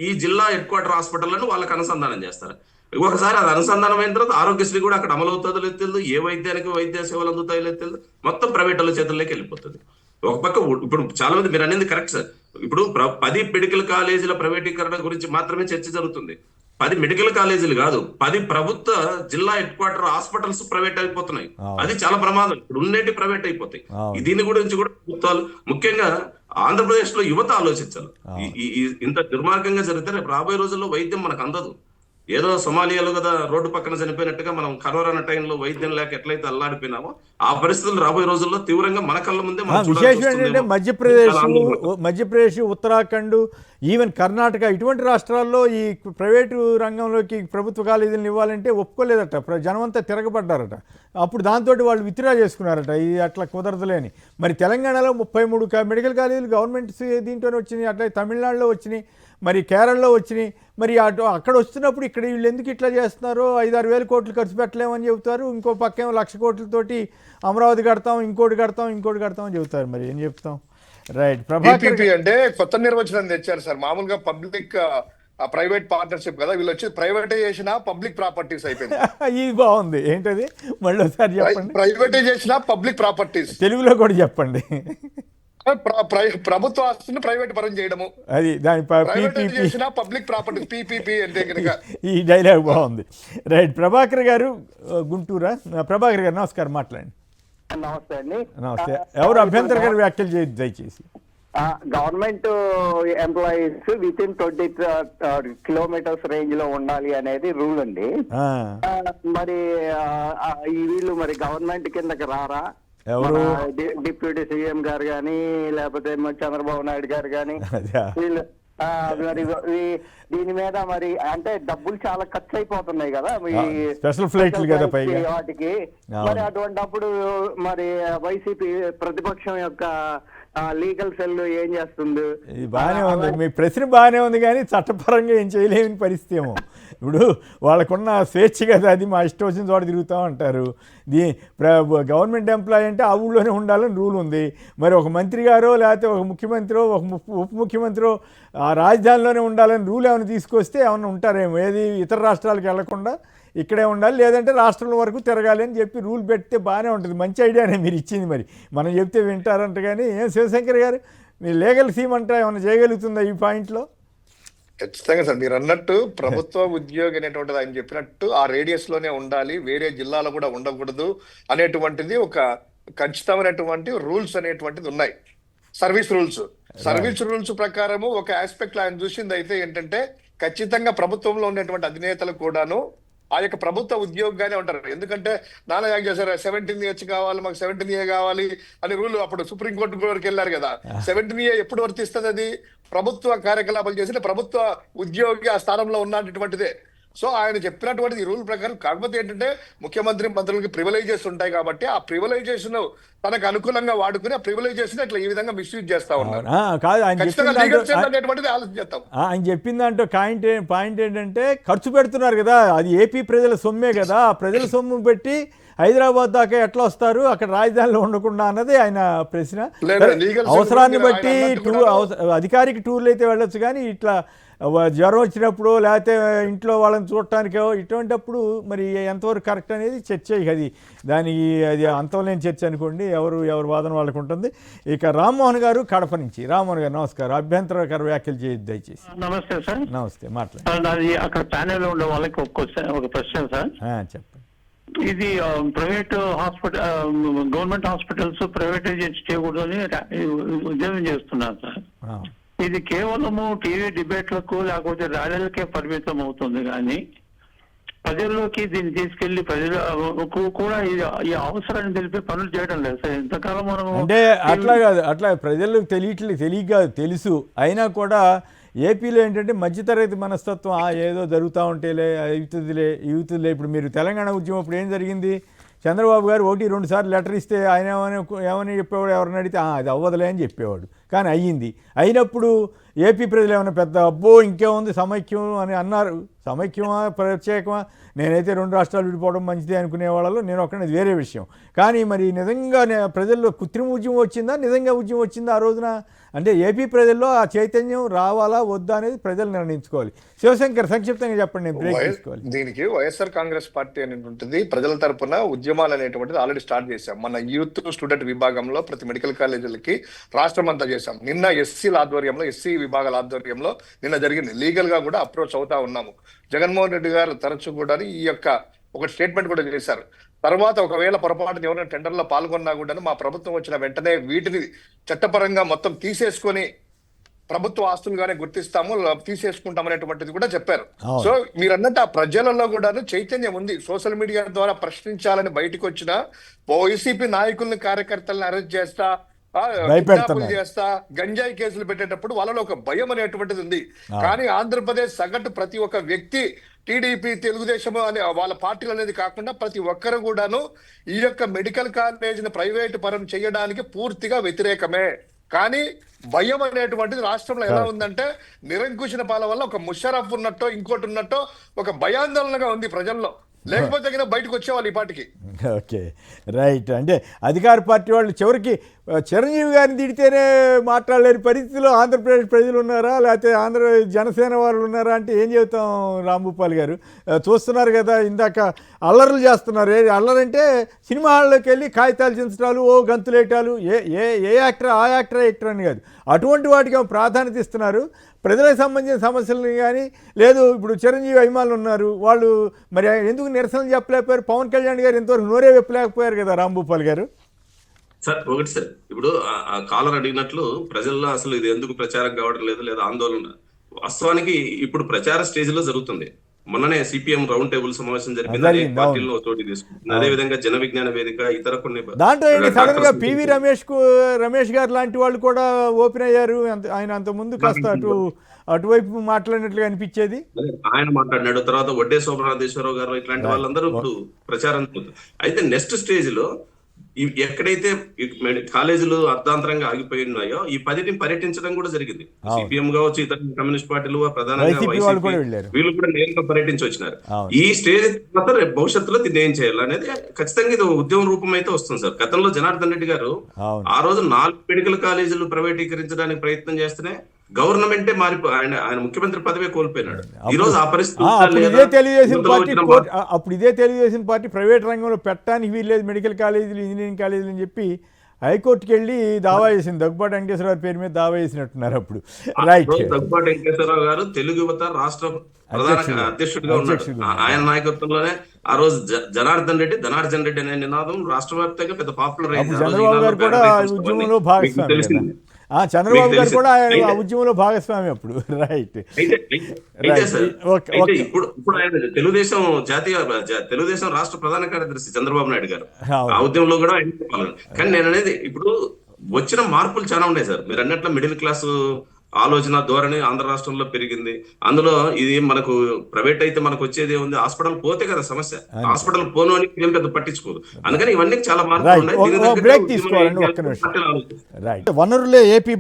ఈ జిల్లా హెడ్ క్వార్టర్ హాస్పిటల్లను వాళ్ళకి అనుసంధానం చేస్తారు. ఒకసారి అది అనుసంధానం అయిన తర్వాత ఆరోగ్యశ్రీ కూడా అక్కడ అమలు అవుతుందో లేదు తెలియదు, ఏ వైద్యానికి వైద్య సేవలు అందుతాయో లేదు తెలియదు, మొత్తం ప్రైవేట్ వాళ్ళ చేతుల్లోకి వెళ్ళిపోతుంది. ఒక పక్క ఇప్పుడు చాలా మంది మీరు అనేది కరెక్ట్ సార్. ఇప్పుడు 10 మెడికల్ కాలేజీల ప్రైవేటీకరణ గురించి మాత్రమే చర్చ జరుగుతుంది. 10 మెడికల్ కాలేజీలు కాదు, 10 ప్రభుత్వ జిల్లా హెడ్ క్వార్టర్ హాస్పిటల్స్ ప్రైవేట్ అయిపోతున్నాయి. అది చాలా ప్రమాదం. ఇప్పుడు ఉన్నేటి ప్రైవేట్ అయిపోతాయి. దీని గురించి కూడా ప్రభుత్వాలు, ముఖ్యంగా ఆంధ్రప్రదేశ్ లో యువత ఆలోచించాలి. ఇంత దుర్మార్గంగా జరిగితే రేపు రాబోయే రోజుల్లో వైద్యం మనకు అందదు. ఏదో సొమాలియాలో కదా రోడ్డు పక్కన చనిపోయినట్టుగా మనం కరోనా టైంలో వైద్యం లేక ఎట్లయితే అల్లాడిపోయినామో ఆ పరిస్థితులు రాబోయే రోజుల్లో తీవ్రంగా మన కళ్ళ ముందే. విశేషం ఏంటంటే మధ్యప్రదేశ్, ఉత్తరాఖండ్, ఈవెన్ కర్ణాటక ఇటువంటి రాష్ట్రాల్లో ఈ ప్రైవేటు రంగంలోకి ప్రభుత్వ కాలేజీలను ఇవ్వాలంటే ఒప్పుకోలేదట. జనమంతా తిరగబడ్డారట. అప్పుడు దాంతో వాళ్ళు విత్డ్రా చేసుకున్నారట, ఇది అట్లా కుదరదులేని. మరి తెలంగాణలో 33 మెడికల్ కాలేజీలు గవర్నమెంట్స్ దీంట్లోనే వచ్చినాయి, అట్లా తమిళనాడులో వచ్చినాయి, మరి కేరళలో వచ్చినాయి. మరి అక్కడ వస్తున్నప్పుడు ఇక్కడ వీళ్ళు ఎందుకు ఇట్లా చేస్తున్నారో 5-6 వేల కోట్లు ఖర్చు పెట్టలేమని చెబుతారు. ఇంకో పక్కేమో 1,00,000 కోట్లతోటి అమరావతి కడతాం, ఇంకోటి కడతాం అని చెబుతారు. మరి ఏం చెప్తాం? రైట్. ప్రభాకర్ అంటే కొత్త నిర్వచనం తెచ్చారు సార్. మామూలుగా పబ్లిక్ ప్రైవేట్ పార్ట్నర్షిప్ కదా, వీళ్ళు వచ్చి ప్రైవేటైజేషన్ పబ్లిక్ ప్రాపర్టీస్ అయిపోయింది. ఇది బాగుంది. ఏంటది మళ్ళీ ఒకసారి చెప్పండి. ప్రైవేటైజేషన్ పబ్లిక్ ప్రాపర్టీస్ తెలుగులో కూడా చెప్పండి. ప్రభుత్వ ఆస్తులను ప్రైవేట్ పరం చేయడము, అది దాని పబ్లిక్ ప్రాపర్టీ పీపీపీ అంటే కనుక. ఈ డైలాగ్ బాగుంది. రైట్. ప్రభాకర్ గారు గుంటూరా. ప్రభాకర్ గారు నమస్కారం, మాట్లాడండి. నమస్తే అండి. నమస్తే. ఎవరు అభ్యంతర గారు వ్యాఖ్యలు చేయదు దయచేసి. Government employees with in 20 kilometres range లో ఉండాలి అనేది రూల్ అండి. మరి వీళ్ళు మరి గవర్నమెంట్ కిందకి రారా? ఎవరు? డిప్యూటీ సీఎం గారు గాని, లేకపోతే చంద్రబాబు నాయుడు గారు గాని, వీళ్ళు మరి దీని మీద మరి అంటే డబ్బులు చాలా ఖర్చు అయిపోతున్నాయి కదా స్పెషల్ ఫ్లైట్లు కదా వాటికి. మరి అటువంటిప్పుడు మరి వైసీపీ ప్రతిపక్షం యొక్క లీగల్ సెల్ ఏం చేస్తుంది? ఇది బాగానే ఉంది, మీ ప్రశ్న బాగానే ఉంది, కానీ చట్టపరంగా ఏం చేయలేని పరిస్థితి ఏమో. ఇప్పుడు వాళ్ళకున్న స్వేచ్ఛ కదా, అది మా ఇష్టం వచ్చిన చోట తిరుగుతాం అంటారు. గవర్నమెంట్ ఎంప్లాయీ అంటే ఆ ఊళ్ళోనే ఉండాలని రూల్ ఉంది. మరి ఒక మంత్రి గారో లేకపోతే ఒక ముఖ్యమంత్రి, ఒక ఉప ముఖ్యమంత్రి ఆ రాజధానిలోనే ఉండాలని రూల్ ఏమైనా తీసుకొస్తే ఏమైనా ఉంటారేమో. ఏది ఇతర రాష్ట్రాలకు వెళ్లకుండా ఇక్కడే ఉండాలి, లేదంటే రాష్ట్రం వరకు తిరగాలి అని చెప్పి రూల్ పెడితే బాగానే ఉంటుంది. మంచి ఐడియానే మీరు ఇచ్చింది. మరి మనం చెప్తే వింటారంట. కానీ ఏం శివశంకర్ గారు, మీ లీగల్ సీమ్ అంటే ఏమైనా చేయగలుగుతుందా ఈ పాయింట్లో? ఖచ్చితంగా సార్, మీరు అన్నట్టు ప్రభుత్వ ఉద్యోగి అనేటువంటిది ఆయన చెప్పినట్టు ఆ రేడియస్ లోనే ఉండాలి, వేరే జిల్లాలో కూడా ఉండకూడదు అనేటువంటిది ఒక ఖచ్చితమైనటువంటి రూల్స్ అనేటువంటిది ఉన్నాయి. సర్వీస్ రూల్స్ ప్రకారము ఒక ఆస్పెక్ట్ ఆయన చూసింది అయితే ఏంటంటే, ఖచ్చితంగా ప్రభుత్వంలో ఉన్నటువంటి అధినేతలు కూడాను ఆ యొక్క ప్రభుత్వ ఉద్యోగిగానే ఉంటారు. ఎందుకంటే నానా యాగ్ చేశారు, 17 ఇయర్స్ కావాలి, మాకు 17 ఇయర్ కావాలి అని రూల్ అప్పుడు సుప్రీంకోర్టు వరకు వెళ్ళారు కదా. 17 ఇయర్ ఎప్పుడు వర్తిస్తుంది? అది ప్రభుత్వ కార్యకలాపాలు చేసిన ప్రభుత్వ ఉద్యోగి ఆ స్థానంలో ఉన్నటువంటిదే. సో ఆయన చెప్పినటువంటి రూల్ ప్రకారం, కాకపోతే ఏంటంటే ముఖ్యమంత్రి మంత్రులకి ప్రివిలైజెస్ ఉంటాయి కాబట్టి ఆ ప్రివిలైజేషన్ తనకు అనుకూలంగా వాడుకుని ఆ ప్రివిలైజేషన్ ఇట్లా ఈ విధంగా మిస్యూజ్ చేస్తా ఉన్నారు. కాదు, ఆయన ఖచ్చితంగా లీగల్ స్టేట్ అనేటువంటిది ఆలోచిస్తాం. ఆయన చెప్పిన దాంట్లో పాయింట్ ఏంటంటే ఖర్చు పెడుతున్నారు కదా, అది ఏపీ ప్రజల సొమ్మే కదా, ప్రజల సొమ్ము పెట్టి హైదరాబాద్ దాకా ఎట్లా వస్తారు అక్కడ రాజధానిలో ఉండకుండా అన్నది ఆయన ప్రశ్న. అవసరాన్ని బట్టి అధికారిక టూర్లు అయితే వెళ్ళొచ్చు, కానీ ఇట్లా జ్వరం వచ్చినప్పుడు లేకపోతే ఇంట్లో వాళ్ళని చూడటానికో ఇటువంటిప్పుడు మరి ఎంతవరకు కరెక్ట్ అనేది చర్చ. అది దానికి అది అంతలేని చర్చ అనుకోండి, ఎవరు వాదన వాళ్ళకు ఉంటుంది. ఇక రామ్మోహన్ గారు కడప నుంచి. రామ్మోహన్ గారు నమస్కారం. అభ్యంతరకర వ్యాఖ్యలు చేయొద్దు దయచేసి. నమస్తే సార్. నమస్తే, మాట్లాడండి. నాది అక్కడ ప్యానెల్ ఉండే వాళ్ళకి ఒక ప్రశ్న సార్. చెప్పండి. ఇది private hospital, government hospitals privatisation చేయకూడదని ఉద్యమం చేస్తున్నారు సార్. ఇది కేవలము టీవీ డిబేట్లకు లేకపోతే ర్యాలీలకే పరిమితం అవుతుంది, కానీ ప్రజల్లోకి దీన్ని తీసుకెళ్లి ప్రజలకు కూడా ఈ అవసరాన్ని తెలిపి పనులు చేయడం లేదు సార్. ఎంతకాలం మనం అంటే అట్లా కాదు, అట్లా ప్రజలకు తెలియక తెలుసు, అయినా కూడా ఏపీలో ఏంటంటే మధ్యతరగతి మనస్తత్వం, ఏదో జరుగుతూ ఉంటేలే అవుతుందిలే. ఇప్పుడు మీరు తెలంగాణ ఉద్యమం అప్పుడు ఏం జరిగింది, చంద్రబాబు గారు 1-2 సార్లు లెటర్ ఇస్తే ఆయన ఏమని చెప్పేవాడు, ఎవరిని అడిగితే అది అవ్వదులే అని చెప్పేవాడు, కానీ అయ్యింది. అయినప్పుడు ఏపీ ప్రజలు ఏమైనా పెద్ద అబ్బో ఇంకేముంది సమైక్యం అని అన్నారు. సమైక్యమా ప్రత్యేకమా, నేనైతే 2 రాష్ట్రాలు విడిపోవడం మంచిది అనుకునే వాళ్ళలో నేను ఒకటి, వేరే విషయం. కానీ మరి నిజంగా ప్రజల్లో కృత్రిమ ఉద్యమం వచ్చిందా, నిజంగా ఉద్యమం వచ్చిందా ఆ రోజున? అంటే ఏపీ ప్రజల్లో ఆ చైతన్యం రావాలా వద్దా అనేది ప్రజలు నిర్ణయించుకోవాలి. శివశంకర్ సంక్షిప్తంగా చెప్పండి, నేను బ్రేక్ తీసుకోవాలి. దీనికి వైఎస్ఆర్ కాంగ్రెస్ పార్టీ అనేటువంటిది ప్రజల తరపున ఉద్యమాలు అనేటువంటిది ఆల్రెడీ స్టార్ట్ చేశాం. మన యూత్ స్టూడెంట్ విభాగంలో ప్రతి మెడికల్ కాలేజీలకి రాష్ట్రం అంతా చేశాం. నిన్న ఎస్సీల ఆధ్వర్యంలో, ఎస్సీ విభాగాల ఆధ్వర్యంలో నిన్న జరిగింది. లీగల్ గా కూడా అప్రోచ్ అవుతా ఉన్నాము. జగన్మోహన్ రెడ్డి గారు తరచు కూడా ఈ యొక్క ఒక స్టేట్మెంట్ కూడా చేశారు. తర్వాత ఒకవేళ పొరపాటున ఎవరైనా టెండర్లో పాల్గొన్నా కూడా మా ప్రభుత్వం వచ్చిన వెంటనే వీటిని చట్టపరంగా మొత్తం తీసేసుకొని ప్రభుత్వ ఆస్తులుగానే గుర్తిస్తాము, తీసేసుకుంటాం అనేటువంటిది కూడా చెప్పారు. సో మీరు అన్నట్టు ఆ ప్రజలలో కూడా చైతన్యం ఉంది. సోషల్ మీడియా ద్వారా ప్రశ్నించాలని బయటకు వచ్చిన వైసీపీ నాయకుల్ని, కార్యకర్తలను అరెస్ట్ చేస్తా, చేస్తా, గంజాయి కేసులు పెట్టేటప్పుడు వాళ్ళలో ఒక భయం అనేటువంటిది ఉంది. కానీ ఆంధ్రప్రదేశ్ సగటు ప్రతి ఒక్క వ్యక్తి టీడీపీ, తెలుగుదేశం అనే వాళ్ళ పార్టీలు అనేది కాకుండా ప్రతి ఒక్కరు కూడాను ఈ యొక్క మెడికల్ కాలేజీని ప్రైవేటు పరం చేయడానికి పూర్తిగా వ్యతిరేకమే. కానీ భయం అనేటువంటిది రాష్ట్రంలో ఎలా ఉందంటే నిరంకుశన పాలన వల్ల ఒక ముషరఫ్ ఉన్నట్టో ఇంకోటి ఉన్నట్టో ఒక భయాందోళనగా ఉంది ప్రజల్లో. లేకపోతే బయటకు వచ్చేవాళ్ళు ఈ పార్టీకి. Okay, right. అంటే అధికార పార్టీ వాళ్ళు చివరికి చిరంజీవి గారిని తిడితేనే మాట్లాడలేని పరిస్థితిలో ఆంధ్రప్రదేశ్ ప్రజలు ఉన్నారా, లేకపోతే జనసేన వాళ్ళు ఉన్నారా అంటే ఏం చెబుతాం రాంభూపాల్ గారు? చూస్తున్నారు కదా, ఇందాక అల్లర్లు చేస్తున్నారు. అల్లరంటే సినిమా హాల్లోకి వెళ్ళి కాగితాలు చించడాలు, గంతులేటాలు, ఏ యాక్టర్ ఆ యాక్టర్ అని కాదు, అటువంటి వాటికి ప్రాధాన్యత ఇస్తున్నారు. ప్రజలకు సంబంధించిన సమస్యలు కానీ లేదు. ఇప్పుడు చిరంజీవి అభిమానులు ఉన్నారు, వాళ్ళు మరి ఎందుకు నిరసనలు చెప్పలేకపోయారు? పవన్ కళ్యాణ్ గారు ఎంతవరకు నోరే చెప్పలేకపోయారు కదా రాంభూపాల్ గారు. సార్ ఒకటి సార్, ఇప్పుడు ఆ కాలర్ అడిగినట్లు ప్రజల్లో అసలు ఇది ఎందుకు ప్రచారం కావడం లేదు, లేదా ఆందోళన, వాస్తవానికి ఇప్పుడు ప్రచార స్టేజ్ లో జరుగుతుంది. మొన్ననే సిపిఎం రౌండ్ టేబుల్ సమావేశం జరిగింది, పార్టీల్లో చోటు తీసుకుంటుంది. అదే విధంగా జన విజ్ఞాన వేదిక, ఇతర కొన్ని దాంట్లో సడన్ గా పివి రమేష్ గారు లాంటి వాళ్ళు కూడా ఓపెన్ అయ్యారు. ఆయన అంత ముందు కాస్త అటువైపు మాట్లాడినట్లుగా అనిపించేది. ఆయన మాట్లాడినాడు. తర్వాత వడ్డే శోభనాథేశ్వరరావు గారు, ఇట్లాంటి వాళ్ళందరూ ఇప్పుడు ప్రచారం. అయితే నెక్స్ట్ స్టేజ్ లో ఎక్కడైతే కాలేజీలు అర్ధాంతరంగా ఆగిపోయి ఉన్నాయో ఈ 10ని పర్యటించడం కూడా జరిగింది. సిపిఎం కావచ్చు, ఇతర కమ్యూనిస్ట్ పార్టీలు, ప్రధానంగా వీళ్ళు కూడా నేరుగా పర్యటించి వచ్చినారు. ఈ స్టేజ్ తర్వాత రేపు భవిష్యత్తులో దీన్ని ఏం చేయాలి అనేది ఖచ్చితంగా ఇది ఉద్యమ రూపం అయితే వస్తుంది సార్. గతంలో జనార్దన్ రెడ్డి గారు ఆ రోజు 4 మెడికల్ కాలేజీలు ప్రైవేటీకరించడానికి ప్రయత్నం చేస్తేనే గవర్నమెంటే ఆయన ముఖ్యమంత్రి పదవి కోల్పోయినాడు. ఈ రోజు ఆ పరిస్థితి అప్పుడు ఇదే తెలుగుదేశం పార్టీ ప్రైవేట్ రంగంలో పెట్టడానికి వీల్లేదు మెడికల్ కాలేజీలు, ఇంజనీరింగ్ కాలేజీలు అని చెప్పి హైకోర్టుకి వెళ్ళి దావా చేసింది. దగ్గుబాటి వెంకటేశ్వరరావు పేరు మీద దావా చేసినట్టున్నారు అప్పుడు. రైట్. దగ్గుబాటి వెంకటేశ్వరరావు గారు తెలుగు యువత రాష్ట్ర ప్రధాన అధ్యక్షుడిగా ఉన్నాడు. ఆయన నాయకత్వంలోనే ఆ రోజు జనార్దన్ రెడ్డి అనే నినాదం రాష్ట్ర వ్యాప్తంగా పెద్ద పాపులర్ అయింది. చంద్రబాబు గారు కూడా ఉద్యమంలో భాగస్వామి. చంద్రబాబు గారు కూడా ఆయన ఉద్యమంలో భాగస్వామి అప్పుడు. రైట్. ఇప్పుడు ఆయన తెలుగుదేశం రాష్ట్ర ప్రధాన కార్యదర్శి చంద్రబాబు నాయుడు గారు ఆ ఉద్యమంలో కూడా ఆయన. కానీ నేను అనేది ఇప్పుడు వచ్చిన మార్పులు చాలా ఉన్నాయి సార్. మీరు అన్నట్లు మిడిల్ క్లాస్ ఆలోచన ధోరణి ఆంధ్ర రాష్ట్రంలో పెరిగింది. అందులో ఇది మనకు ప్రైవేట్ అయితే మనకు వచ్చేది ఉంది, హాస్పిటల్ పోతే కదా సమస్య. హాస్పిటల్ పోను అని ఏం పెద్ద పట్టించుకోదు. అందుకని ఇవన్నీ చాలా మార్పులు రైట్, ఉన్నాయి. దీని తగ్గట్టు బ్రేక్ ఉద్యమం తీసుకోవాలండి ఏం ఒక్క చేయాలో నిమిషం. పార్టీలు ఆలోచిస్తాయి. రైట్, వనరులే ఏపీ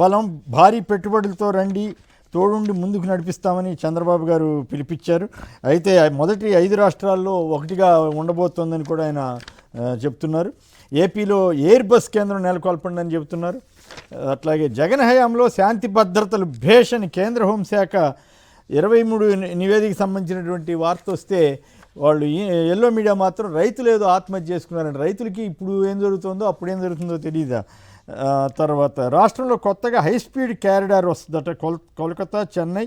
బలం, భారీ పెట్టుబడులతో రండి, తోడుండి ముందుకు నడిపిస్తామని చంద్రబాబు గారు పిలిపించారు. అయితే మొదటి 5 రాష్ట్రాల్లో ఒకటిగా ఉండబోతోందని కూడా ఆయన చెప్తున్నారు. ఏపీలో ఎయిర్ బస్ కేంద్రం నెలకొల్పండి అని చెబుతున్నారు. అట్లాగే జగన్ హయాంలో శాంతి భద్రతలు భేష్ అని కేంద్ర హోంశాఖ 23 నివేదికకు సంబంధించినటువంటి వార్త వస్తే వాళ్ళు ఎల్లో మీడియా మాత్రం రైతులు ఏదో ఆత్మహత్య చేసుకున్నారంటే రైతులకి ఇప్పుడు ఏం జరుగుతుందో అప్పుడు ఏం జరుగుతుందో తెలియదా. తర్వాత రాష్ట్రంలో కొత్తగా హైస్పీడ్ క్యారిడార్ వస్తుందట, కోల్కతా చెన్నై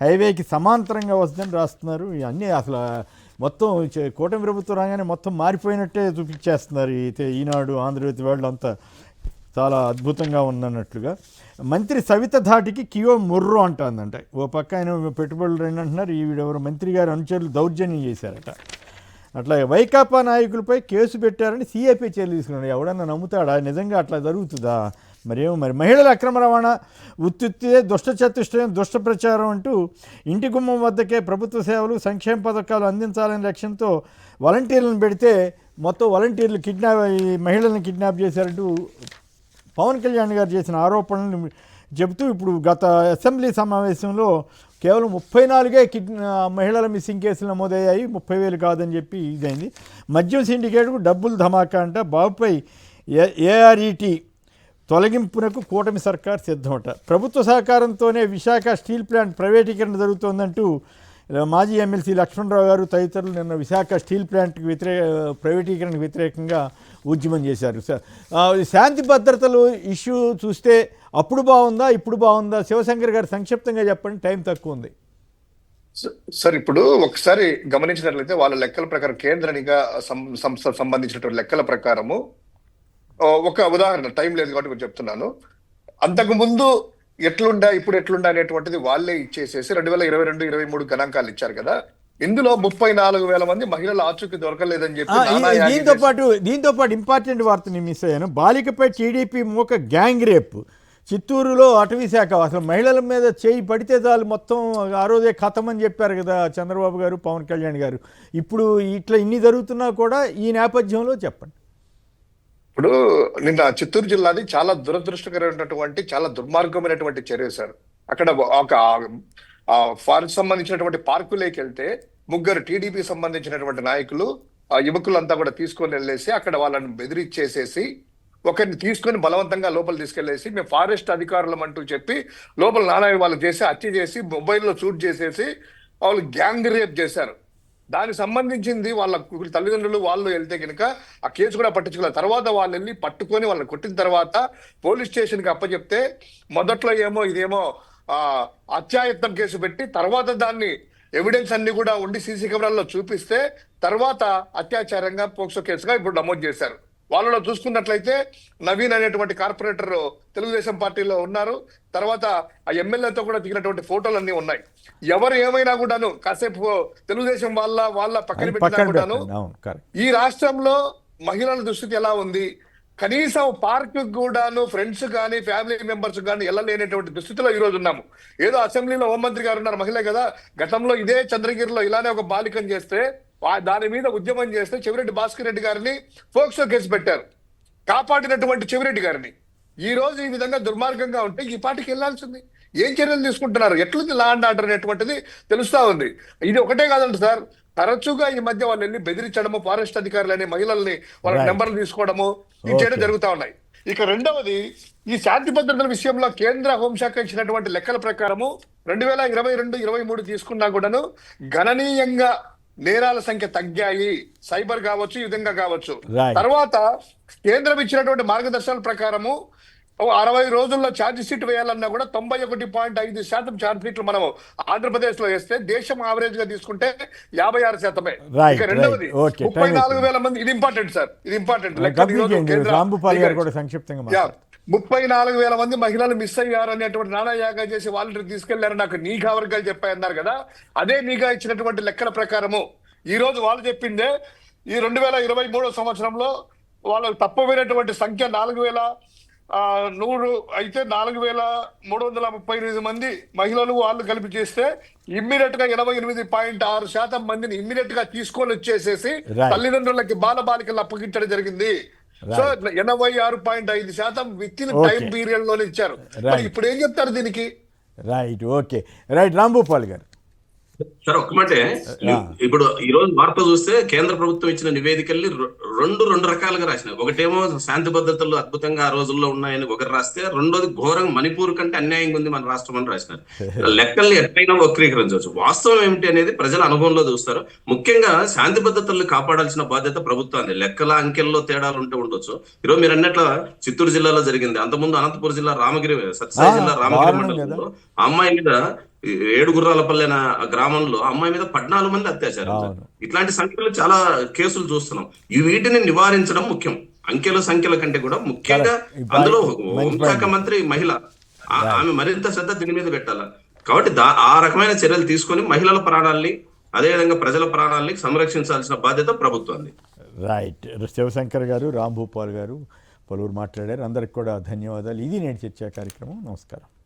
హైవేకి సమాంతరంగా వస్తుందని రాస్తున్నారు. ఇవన్నీ అసలు మొత్తం కూటమి ప్రభుత్వం రాగానే మొత్తం మారిపోయినట్టే చూపించేస్తున్నారు. ఈనాడు, ఆంధ్రజ్యోతి వాళ్ళు అంతా చాలా అద్భుతంగా ఉందన్నట్లుగా. మంత్రి సవిత ధాటికి కియో ముర్రో అంటుందంట. ఓ పక్క ఆయన పెట్టుబడులు రండి అంటున్నారు, ఈవిడెవరు మంత్రి గారు అనుచరులు దౌర్జన్యం చేశారట. అట్లాగే వైకాపా నాయకులపై కేసు పెట్టారని సిఐపి చర్యలు తీసుకున్నాడు. ఎవడన్నా నమ్ముతాడా? నిజంగా అట్లా జరుగుతుందా? మరేమో మరి. మహిళల అక్రమ రవాణా ఉత్తుత్తిదే దుష్ట చతుష్టయం, దుష్ట ప్రచారం అంటూ ఇంటి గుమ్మం వద్దకే ప్రభుత్వ సేవలు, సంక్షేమ పథకాలు అందించాలనే లక్ష్యంతో వాలంటీర్లను పెడితే మొత్తం వాలంటీర్లు మహిళలను కిడ్నాప్ చేశారంటూ పవన్ కళ్యాణ్ గారు చేసిన ఆరోపణలు చెబుతూ ఇప్పుడు గత అసెంబ్లీ సమావేశంలో కేవలం 34 మహిళల మిస్సింగ్ కేసులు నమోదయ్యాయి, 30,000 కాదని చెప్పి ఇదైంది. మద్యం సిండికేట్కు డబ్బులు ధమాకా అంట. బాబుపై ఏఆర్ఈటీ తొలగింపునకు కూటమి సర్కార్ సిద్ధమట. ప్రభుత్వ సహకారంతోనే విశాఖ స్టీల్ ప్లాంట్ ప్రైవేటీకరణ జరుగుతోందంటూ మాజీ ఎమ్మెల్సీ లక్ష్మణరావు గారు తదితరులు నిన్న విశాఖ స్టీల్ ప్లాంట్కి ప్రైవేటీకరణకు వ్యతిరేకంగా ఉద్యమం చేశారు. శాంతి భద్రతలు ఇష్యూ చూస్తే అప్పుడు బాగుందా, ఇప్పుడు బాగుందా? శివశంకర్ గారు సంక్షిప్తంగా చెప్పండి, టైం తక్కువ ఉంది. సార్, ఇప్పుడు ఒకసారి గమనించినట్లయితే వాళ్ళ లెక్కల ప్రకారం, కేంద్ర నిఘా సంస్థ సంబంధించినటువంటి లెక్కల ప్రకారము, ఒక ఉదాహరణ, టైం లేదు కాబట్టి చెప్తున్నాను. అంతకు ముందు ఎట్లుండా ఇప్పుడు ఎట్లుండా అనేటువంటిది వాళ్ళే ఇచ్చేసేసి 2022-23 గణాంకాలు ఇచ్చారు కదా. ఇందులో 34,000 మంది మహిళల ఆచూకీ దొరకలేదని చెప్పి దీంతో పాటు ఇంపార్టెంట్ వార్తని మిస్ అయ్యాను. బాలికపై టీడీపీ మూక గ్యాంగ్ రేప్ చిత్తూరులో అటవీ శాఖ. అసలు మహిళల మీద చేయి పడితే చాలు మొత్తం ఆ రోజే ఖతం అని చెప్పారు కదా చంద్రబాబు గారు, పవన్ కళ్యాణ్ గారు. ఇప్పుడు ఇట్లా ఇన్ని జరుగుతున్నా కూడా ఈ నేపథ్యంలో చెప్పండి. ఇప్పుడు నిన్న చిత్తూరు జిల్లాది చాలా దురదృష్టకరమైనటువంటి, చాలా దుర్మార్గమైనటువంటి చర్య సార్. అక్కడ ఒక ఫారెస్ట్ సంబంధించినటువంటి పార్కులోకి వెళ్తే 3 టీడీపీ సంబంధించినటువంటి నాయకులు, యువకులంతా కూడా తీసుకొని వెళ్ళేసి అక్కడ వాళ్ళని బెదిరించేసేసి ఒకరిని తీసుకొని బలవంతంగా లోపల తీసుకెళ్లేసి మేము ఫారెస్ట్ అధికారులం అంటూ చెప్పి లోపల నానాయి వాళ్ళు చేసి హత్య చేసి మొబైల్లో షూట్ చేసేసి వాళ్ళు గ్యాంగ్ రేప్ చేశారు. దానికి సంబంధించింది వాళ్ళ తల్లిదండ్రులు వాళ్ళు వెళ్తే కనుక ఆ కేసు కూడా పట్టించుకోలేదు. తర్వాత వాళ్ళు వెళ్ళి పట్టుకొని వాళ్ళని కొట్టిన తర్వాత పోలీస్ స్టేషన్కి అప్పచెప్తే మొదట్లో ఇదేమో అత్యాయత్నం కేసు పెట్టి తర్వాత దాన్ని ఎవిడెన్స్ అన్ని కూడా ఉండి సీసీ కెమెరాల్లో చూపిస్తే తర్వాత అత్యాచారంగా పోక్సో కేసుగా ఇప్పుడు నమోదు చేశారు. వాళ్ళలో చూసుకున్నట్లయితే నవీన్ అనేటువంటి కార్పొరేటర్ తెలుగుదేశం పార్టీలో ఉన్నారు. తర్వాత ఆ ఎమ్మెల్యేతో కూడా దిగినటువంటి ఫోటోలు అన్ని ఉన్నాయి. ఎవరు ఏమైనా కూడాను కాసేపు తెలుగుదేశం వాళ్ళ పక్కన పెట్టినా కూడాను ఈ రాష్ట్రంలో మహిళల దుస్థితి ఎలా ఉంది? కనీసం పార్క్ కూడాను ఫ్రెండ్స్ కానీ ఫ్యామిలీ మెంబర్స్ కానీ వెళ్ళలేనటువంటి దుస్థితిలో ఈ రోజు ఉన్నాము. ఏదో అసెంబ్లీలో హోంమంత్రి గారు ఉన్నారు, మహిళే కదా. గతంలో ఇదే చంద్రగిరిలో ఇలానే ఒక బాలికను చేస్తే దాని మీద ఉద్యమం చేస్తే చెవిరెడ్డి భాస్కర్ రెడ్డి గారిని పోక్సో కేసు పెట్టారు. కాపాడినటువంటి చెవిరెడ్డి గారిని ఈ రోజు ఈ విధంగా దుర్మార్గంగా ఉంటే ఈ పార్టీకి వెళ్లాల్సింది. ఏం చర్యలు తీసుకుంటున్నారు? ఎట్లుంది లా అండ్ ఆర్డర్ అనేటువంటిది తెలుస్తా ఉంది. ఇది ఒకటే కాదండి సార్, తరచుగా ఈ మధ్య వాళ్ళు వెళ్ళి బెదిరించడము, ఫారెస్ట్ అధికారులని మహిళల్ని వాళ్ళ నెంబర్లు తీసుకోవడము, ఈ చేయడం జరుగుతా ఉన్నాయి. ఇక రెండవది, ఈ శాంతి భద్రతల విషయంలో కేంద్ర హోంశాఖ ఇచ్చినటువంటి లెక్కల ప్రకారము 2022-23 తీసుకున్నా కూడాను గణనీయంగా నేరాల సంఖ్య తగ్గాయి. సైబర్ కావచ్చు, ఈ విధంగా కావచ్చు. తర్వాత కేంద్రం ఇచ్చినటువంటి మార్గదర్శకాల ప్రకారము 60 రోజుల్లో ఛార్జ్ షీట్ వేయాలన్నా కూడా 91.5% ఛార్జ్ షీట్లు మనం ఆంధ్రప్రదేశ్ లో వేస్తే దేశం యావరేజ్ గా తీసుకుంటే 56%. ఇక రెండవది 34,000 మంది. ఇది ఇంపార్టెంట్ సార్, ఇది ఇంపార్టెంట్. 34,000 మంది మహిళలు మిస్ అయ్యారు అనేటువంటి నానాయాగా చేసి వాలంటీర్ తీసుకెళ్లారు, నాకు నిఘా వర్గాలు చెప్పాయన్నారు కదా. అదే నిఘా ఇచ్చినటువంటి లెక్కల ప్రకారము ఈ రోజు వాళ్ళు చెప్పిందే ఈ 2023 సంవత్సరంలో వాళ్ళకు తప్పమైనటువంటి సంఖ్య 100 అయితే 4,338 మంది మహిళలు వాళ్ళు కలిపి చేస్తే ఇమ్మీడియట్ గా 88.6% మందిని ఇమ్మీడియట్ గా తీసుకొని వచ్చేసేసి Right. తల్లిదండ్రులకి బాలబాలికలు అప్పగించడం జరిగింది. So 86.5% with in Okay. Time period లోనే ఇచ్చారు. మరి Right. ఇప్పుడు ఏం చెప్తారు దీనికి? Right, okay, right. రాంభూపాల్ గారు, సార్ ఒక్క మాటే, ఇప్పుడు ఈ రోజు వార్త చూస్తే కేంద్ర ప్రభుత్వం ఇచ్చిన నివేదికల్ని రెండు రకాలుగా రాసినాయి. ఒకటేమో శాంతి భద్రతలు అద్భుతంగా ఆ రోజుల్లో ఉన్నాయని ఒకరు రాస్తే, రెండోది ఘోరంగా మణిపూర్ కంటే అన్యాయంగా ఉంది మన రాష్ట్రం అని రాసినారు. లెక్కల్ని ఎట్లయినా వక్రీకరించవచ్చు. వాస్తవం ఏమిటి అనేది ప్రజల అనుభవంలో చూస్తారు. ముఖ్యంగా శాంతి భద్రతలు కాపాడాల్సిన బాధ్యత ప్రభుత్వాన్ని. లెక్కల అంకెల్లో తేడాలు ఉంటే ఉండొచ్చు. ఈరోజు మీరు అన్నట్ల చిత్తూరు జిల్లాలో జరిగింది, అంతకుముందు అనంతపురం జిల్లా సత్యసాయి జిల్లా రామగిరి మండలంలో ఆ అమ్మాయి మీద 7 గుర్రాలపల్లి అనే గ్రామంలో అమ్మాయి మీద 14 మంది అత్యాచారం. ఇట్లాంటి సంఖ్యలు చాలా కేసులు చూస్తున్నాం. వీటిని నివారించడం ముఖ్యం. సంఖ్యల కంటే కూడా ముఖ్యంగా అందులో హోంశాఖ మంత్రి మహిళ, ఆమె మరింత శ్రద్ధ దీని మీద పెట్టాలి. కాబట్టి ఆ రకమైన చర్యలు తీసుకొని మహిళల ప్రాణాలని, అదేవిధంగా ప్రజల ప్రాణాలని సంరక్షించాల్సిన బాధ్యత ప్రభుత్వాన్ని. రైట్. శివశంకర్ గారు, రాంభూపాల్ గారు పలువురు మాట్లాడారు. అందరికి కూడా ధన్యవాదాలు. ఇది నేటి చర్చా కార్యక్రమం. నమస్కారం.